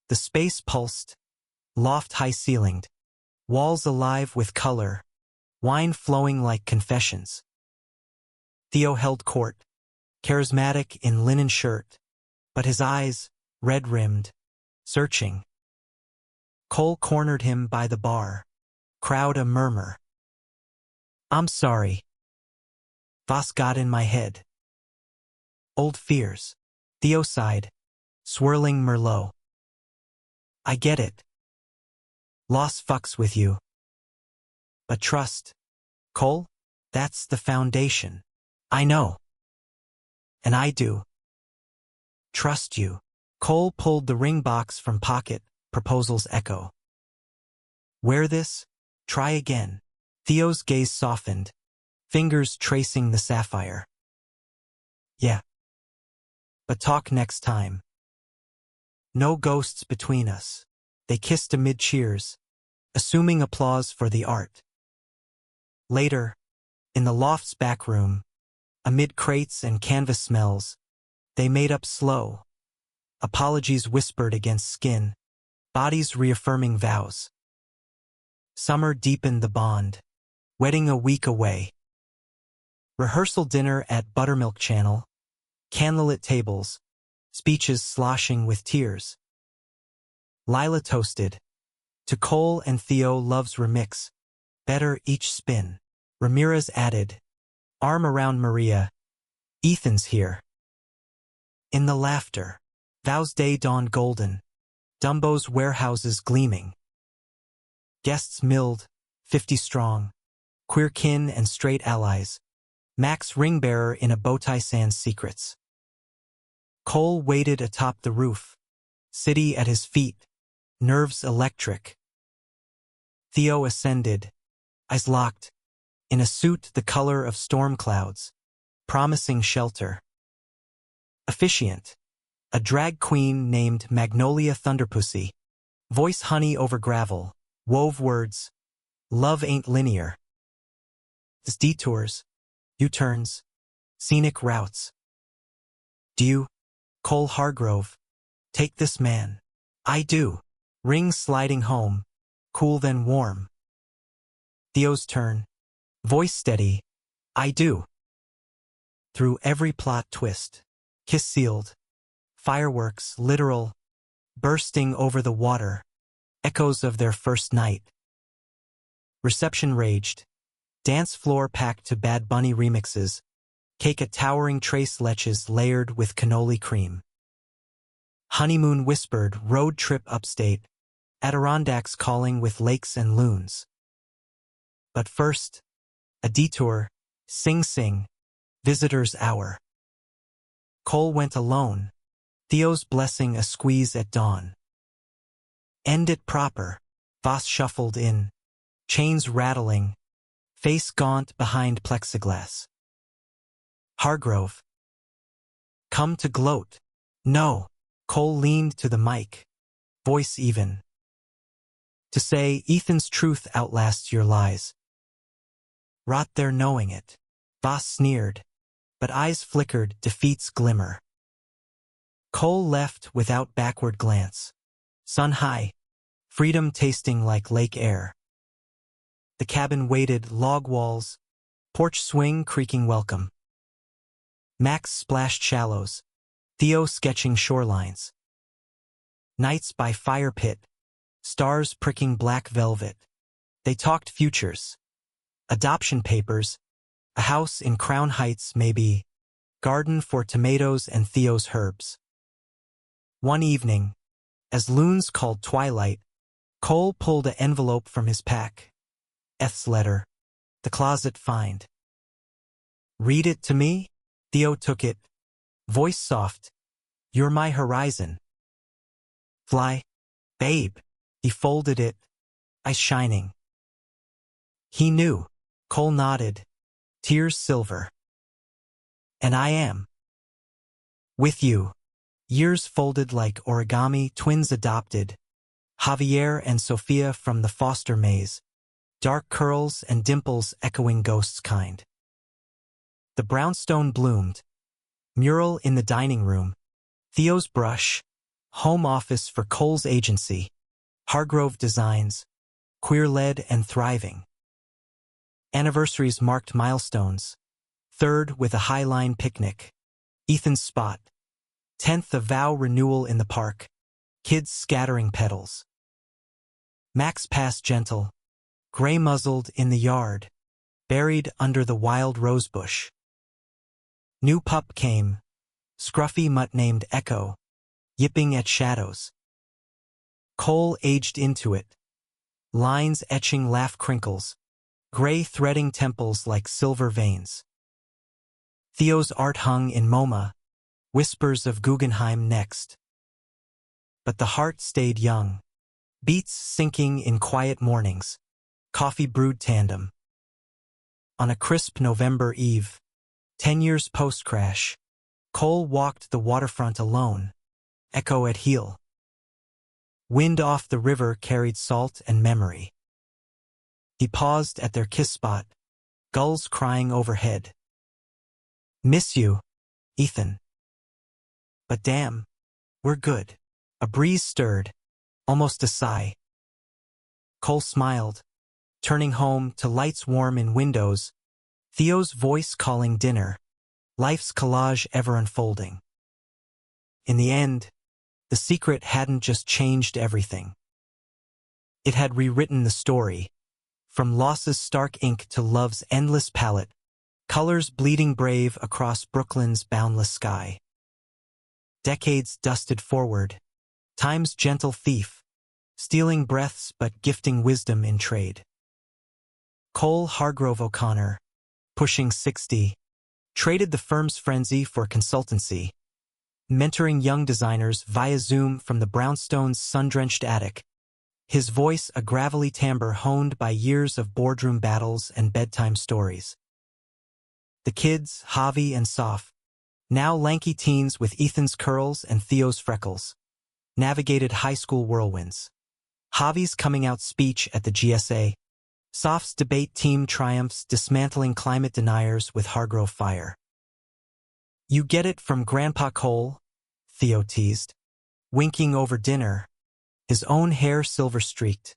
The space pulsed, loft high-ceilinged, walls alive with color, wine flowing like confessions. Theo held court, charismatic in linen shirt, but his eyes, red-rimmed, searching. Cole cornered him by the bar, crowd a murmur. I'm sorry. Voss got in my head. Old fears. Theo sighed, swirling Merlot. I get it. Loss fucks with you. But trust, Cole, that's the foundation. I know. And I do. Trust you. Cole pulled the ring box from pocket, proposals echo. Wear this, try again. Theo's gaze softened, fingers tracing the sapphire. Yeah. But talk next time. No ghosts between us. They kissed amid cheers, assuming applause for the art. Later, in the loft's back room, amid crates and canvas smells, they made up slow. Apologies whispered against skin, bodies reaffirming vows. Summer deepened the bond, wedding a week away. Rehearsal dinner at Buttermilk Channel, candlelit tables, speeches sloshing with tears. Lila toasted. To Cole and Theo love's remix. Better each spin. Ramirez added. Arm around Maria. Ethan's here. In the laughter. Vows day dawned golden. Dumbo's warehouses gleaming. Guests milled, 50 strong. Queer kin and straight allies. Max ringbearer in a bowtie sans secrets. Cole waited atop the roof. City at his feet. Nerves electric. Theo ascended. Eyes locked. In a suit the color of storm clouds. Promising shelter. Officiant. A drag queen named Magnolia Thunderpussy. Voice honey over gravel. Wove words. Love ain't linear. There's detours. U-turns. Scenic routes. Do you, Cole Hargrove, take this man? I do. Ring sliding home. Cool then warm. Theo's turn. Voice steady. I do. Through every plot twist. Kiss sealed. Fireworks, literal. Bursting over the water. Echoes of their first night. Reception raged. Dance floor packed to Bad Bunny remixes. Cake at towering tres leches layered with cannoli cream. Honeymoon whispered, road trip upstate. Adirondacks calling with lakes and loons. But first, a detour, Sing Sing, visitor's hour. Cole went alone. Theo's blessing a squeeze at dawn. End it proper. Voss shuffled in. Chains rattling. Face gaunt behind plexiglass. Hargrove. Come to gloat. No. Cole leaned to the mic. Voice even. To say Ethan's truth outlasts your lies. Rot there knowing it. Voss sneered. but eyes flickered, defeat's glimmer. Cole left without backward glance. Sun high, freedom tasting like lake air. The cabin waited, log walls, porch swing creaking welcome. Max splashed shallows, Theo sketching shorelines. Nights by fire pit, stars pricking black velvet. They talked futures. Adoption papers, a house in Crown Heights maybe, garden for tomatoes and Theo's herbs. One evening, as loons called twilight, Cole pulled an envelope from his pack. Eth's letter, the closet find. Read it to me? Theo took it, voice soft. You're my horizon. Fly, babe. He folded it, eyes shining. He knew. Cole nodded, tears silver. And I am. With you. Years folded like origami, twins adopted. Javier and Sophia from the foster maze. Dark curls and dimples echoing ghosts kind. The brownstone bloomed. Mural in the dining room. Theo's brush. Home office for Cole's agency. Hargrove Designs. Queer-led and thriving. Anniversaries marked milestones. 3rd with a Highline picnic. Ethan's spot. 10th a vow renewal in the park. Kids scattering petals. Max passed gentle. Gray-muzzled in the yard. Buried under the wild rosebush. New pup came. Scruffy mutt named Echo. Yipping at shadows. Cole aged into it. Lines etching laugh crinkles. Gray threading temples like silver veins. Theo's art hung in MoMA. Whispers of Guggenheim next. But the heart stayed young. Beats sinking in quiet mornings. Coffee brewed tandem. On a crisp November eve, 10 years post-crash, Cole walked the waterfront alone, Echo at heel. Wind off the river carried salt and memory. He paused at their kiss spot, gulls crying overhead. Miss you, Ethan. But damn, we're good. A breeze stirred, almost a sigh. Cole smiled, turning home to lights warm in windows, Theo's voice calling dinner, life's collage ever unfolding. In the end, the secret hadn't just changed everything. It had rewritten the story, from loss's stark ink to love's endless palette, colors bleeding brave across Brooklyn's boundless sky. Decades dusted forward, time's gentle thief, stealing breaths but gifting wisdom in trade. Cole Hargrove O'Connor, pushing 60, traded the firm's frenzy for consultancy, mentoring young designers via Zoom from the brownstone's sun-drenched attic, his voice a gravelly timbre honed by years of boardroom battles and bedtime stories. The kids, Javi and Soph, now lanky teens with Ethan's curls and Theo's freckles, navigated high school whirlwinds. Javi's coming-out speech at the GSA, Soph's debate team triumphs dismantling climate deniers with Hargrove fire. You get it from Grandpa Cole, Theo teased, winking over dinner, his own hair silver-streaked,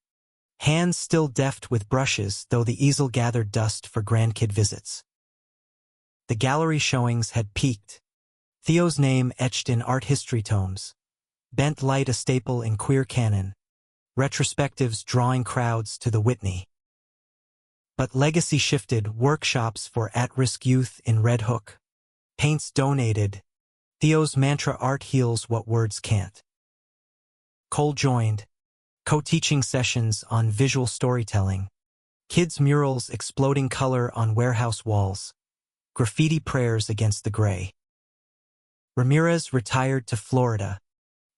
hands still deft with brushes though the easel gathered dust for grandkid visits. The gallery showings had peaked, Theo's name etched in art history tomes, bent light a staple in queer canon, retrospectives drawing crowds to the Whitney. But legacy shifted, workshops for at-risk youth in Red Hook, paints donated, Theo's mantra art heals what words can't. Cole joined, co-teaching sessions on visual storytelling, kids' murals exploding color on warehouse walls, graffiti prayers against the gray. Ramirez retired to Florida,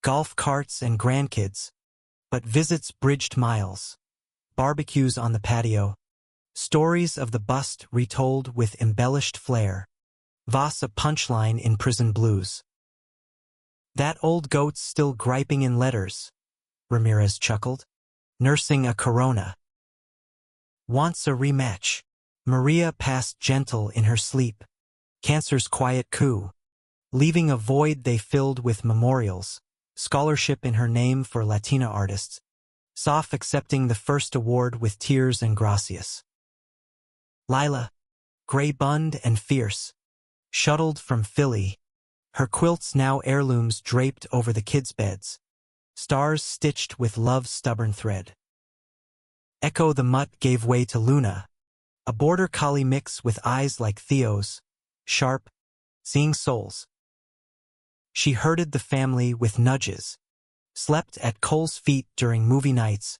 golf carts and grandkids, but visits bridged miles, barbecues on the patio, stories of the bust retold with embellished flair, Voss a punchline in Prison Blues. That old goat's still griping in letters, Ramirez chuckled, nursing a Corona. Wants a rematch. Maria passed gentle in her sleep, Cancer's quiet coup, leaving a void they filled with memorials, scholarship in her name for Latina artists, Saf accepting the first award with tears and gracias. Lila, gray-bunned and fierce, shuttled from Philly, her quilts now heirlooms draped over the kids' beds, stars stitched with love's stubborn thread. Echo the mutt gave way to Luna, a border collie mix with eyes like Theo's, sharp, seeing souls. She herded the family with nudges, slept at Cole's feet during movie nights,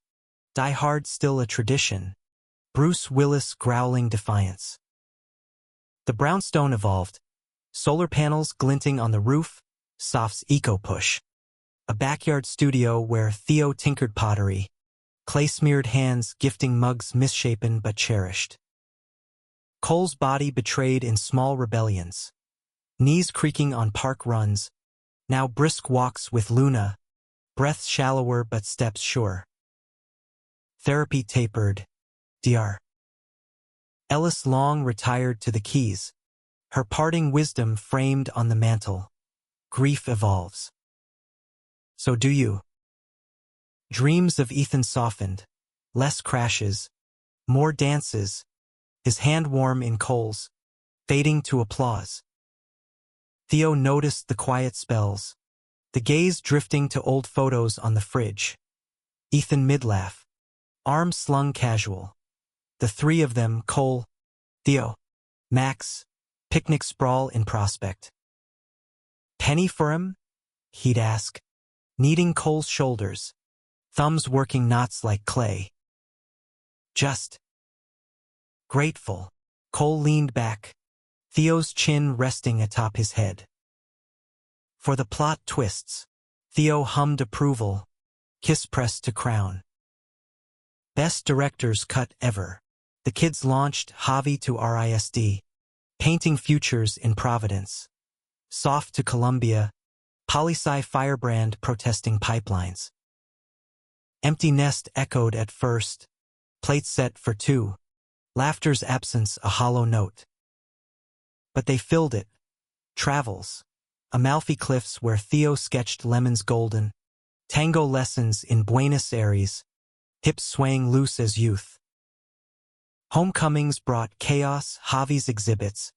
Die Hard still a tradition, Bruce Willis growling defiance. The brownstone evolved, solar panels glinting on the roof, Saf's eco-push. A backyard studio where Theo tinkered pottery, clay-smeared hands gifting mugs misshapen but cherished. Cole's body betrayed in small rebellions, knees creaking on park runs, now brisk walks with Luna, breaths shallower but steps sure. Therapy tapered, Dr. Ellis long retired to the Keys, her parting wisdom framed on the mantle. Grief evolves. So do you. Dreams of Ethan softened, less crashes, more dances, his hand warm in Cole's, fading to applause. Theo noticed the quiet spells, the gaze drifting to old photos on the fridge. Ethan mid-laugh, arms slung casual. The three of them, Cole, Theo, Max, picnic sprawl in Prospect. Penny for him? He'd ask, kneading Cole's shoulders, thumbs working knots like clay. Just. Grateful. Cole leaned back, Theo's chin resting atop his head. For the plot twists, Theo hummed approval, kiss pressed to crown. Best director's cut ever. The kids launched Javi to RISD, painting futures in Providence. Soft to Columbia, poli-sci firebrand protesting pipelines. Empty nest echoed at first, plate set for two, laughter's absence a hollow note. But they filled it. Travels, Amalfi Cliffs where Theo sketched lemons golden, tango lessons in Buenos Aires, hips swaying loose as youth. Homecomings brought chaos, Javi's exhibits,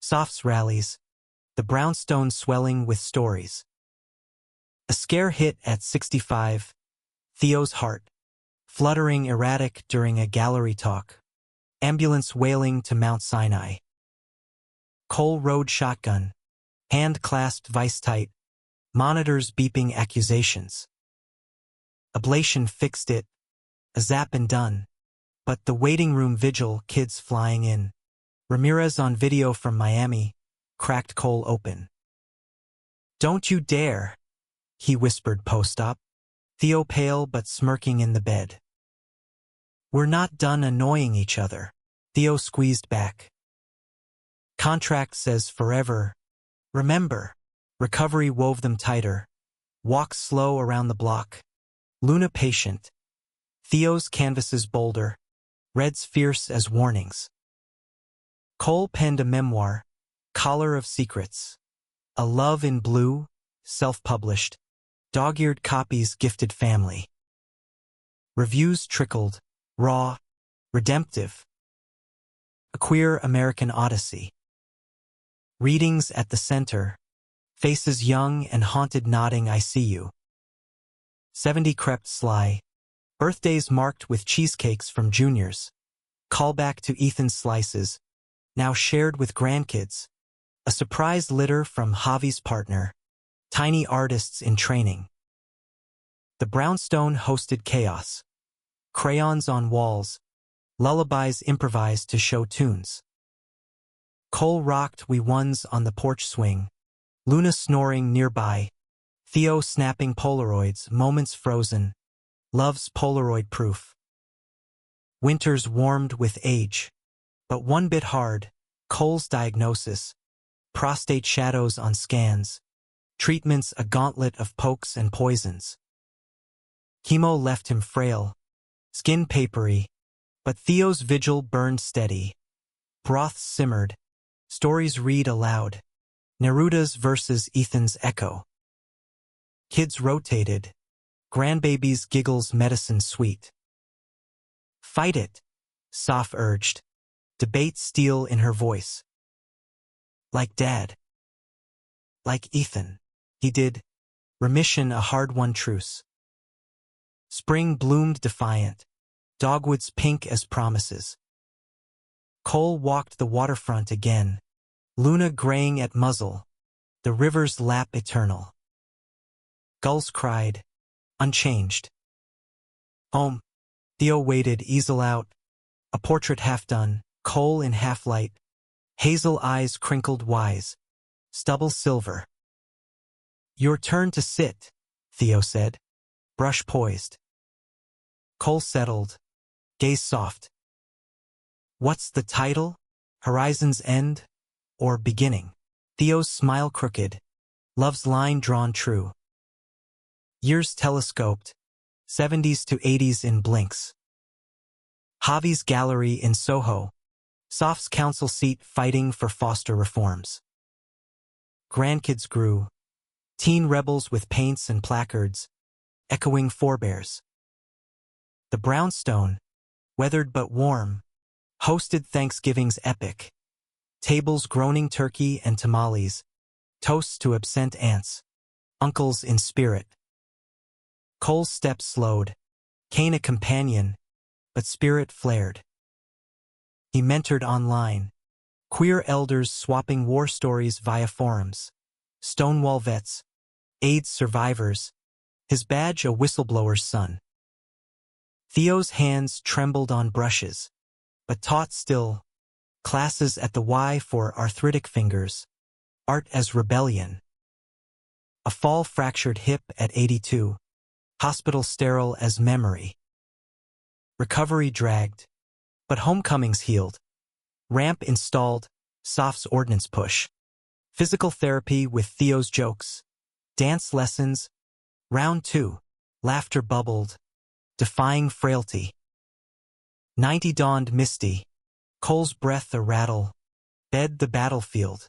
Saf's rallies, the brownstone swelling with stories. A scare hit at 65, Theo's heart, fluttering erratic during a gallery talk, ambulance wailing to Mount Sinai. Cole rode shotgun, hand clasped vice tight, monitors beeping accusations. Ablation fixed it, a zap and done. But the waiting room vigil, kids flying in. Ramirez on video from Miami, cracked Cole open. Don't you dare, he whispered post-op, Theo pale but smirking in the bed. We're not done annoying each other, Theo squeezed back. Contract says forever. Remember, recovery wove them tighter. Walk slow around the block. Luna patient. Theo's canvases bolder. Red's fierce as warnings. Cole penned a memoir, Collar of Secrets. A Love in Blue, self-published, dog-eared copies gifted family. Reviews trickled, raw, redemptive. A Queer American Odyssey. Readings at the center, faces young and haunted nodding I see you. 70 crept sly. Birthdays marked with cheesecakes from juniors. Callback to Ethan's slices, now shared with grandkids. A surprise litter from Javi's partner. Tiny artists in training. The brownstone hosted chaos. Crayons on walls. Lullabies improvised to show tunes. Cole rocked We Ones on the porch swing. Luna snoring nearby. Theo snapping Polaroids, moments frozen. Love's Polaroid proof. Winters warmed with age. But one bit hard, Cole's diagnosis. Prostate shadows on scans. Treatments a gauntlet of pokes and poisons. Chemo left him frail. Skin papery. But Theo's vigil burned steady. Broths simmered. Stories read aloud. Neruda's versus Ethan's echo. Kids rotated. Grandbaby's giggles medicine sweet. Fight it, Soph urged. Debate steel in her voice. Like Dad. Like Ethan. He did. Remission a hard-won truce. Spring bloomed defiant. Dogwoods pink as promises. Cole walked the waterfront again. Luna graying at muzzle. The river's lap eternal. Gulls cried. Unchanged. Theo waited, easel out. A portrait half done. Cole in half-light. Hazel eyes crinkled wise. Stubble silver. Your turn to sit, Theo said. Brush poised. Cole settled. Gaze soft. What's the title? Horizon's End? Or Beginning? Theo's smile crooked. Love's line drawn true. Years telescoped. 70s to 80s in blinks. Javi's gallery in Soho. Soph's council seat fighting for foster reforms. Grandkids grew. Teen rebels with paints and placards. Echoing forebears. The brownstone, weathered but warm, hosted Thanksgiving's epic. Tables groaning turkey and tamales. Toasts to absent aunts. Uncles in spirit. Cole's steps slowed. Kane a companion, but spirit flared. He mentored online. Queer elders swapping war stories via forums. Stonewall vets. AIDS survivors. His badge a whistleblower's son. Theo's hands trembled on brushes, but taught still. Classes at the Y for arthritic fingers. Art as rebellion. A fall fractured hip at 82. Hospital sterile as memory. Recovery dragged, but homecomings healed. Ramp installed, Soph's ordnance push. Physical therapy with Theo's jokes. Dance lessons. Round 2. Laughter bubbled. Defying frailty. 90 dawned misty. Cole's breath a rattle. Bed the battlefield.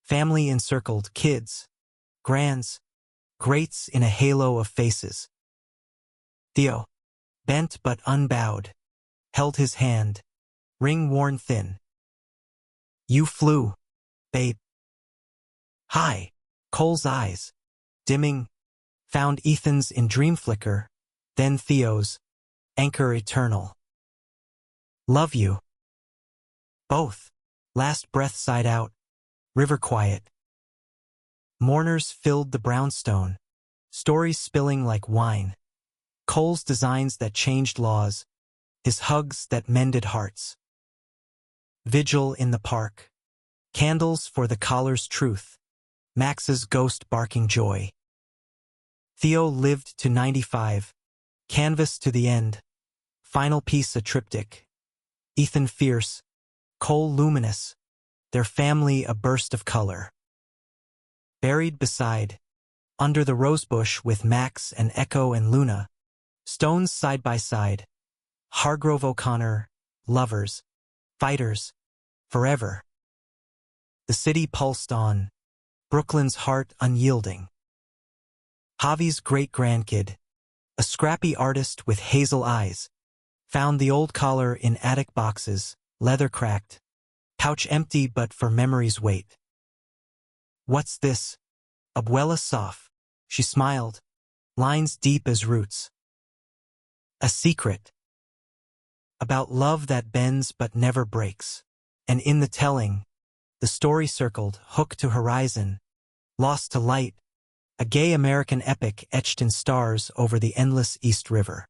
Family encircled, kids. Grands. Greats in a halo of faces. Theo, bent but unbowed, held his hand, ring worn thin. You flew, babe. Hi, Cole's eyes, dimming, found Ethan's in dream flicker, then Theo's, anchor eternal. Love you. Both, last breath sighed out, river quiet. Mourners filled the brownstone, stories spilling like wine. Cole's designs that changed laws, his hugs that mended hearts. Vigil in the park. Candles for the collar's truth. Max's ghost barking joy. Theo lived to 95. Canvas to the end. Final piece a triptych. Ethan fierce. Cole luminous. Their family a burst of color. Buried beside. Under the rosebush with Max and Echo and Luna. Stones side by side. Hargrove O'Connor. Lovers. Fighters. Forever. The city pulsed on. Brooklyn's heart unyielding. Javi's great-grandkid, a scrappy artist with hazel eyes, found the old collar in attic boxes, leather cracked, pouch empty but for memory's weight. What's this? Abuela Soph, she smiled, lines deep as roots. A secret. About love that bends but never breaks. And in the telling, the story circled, hook to horizon, lost to light, a gay American epic etched in stars over the endless East River.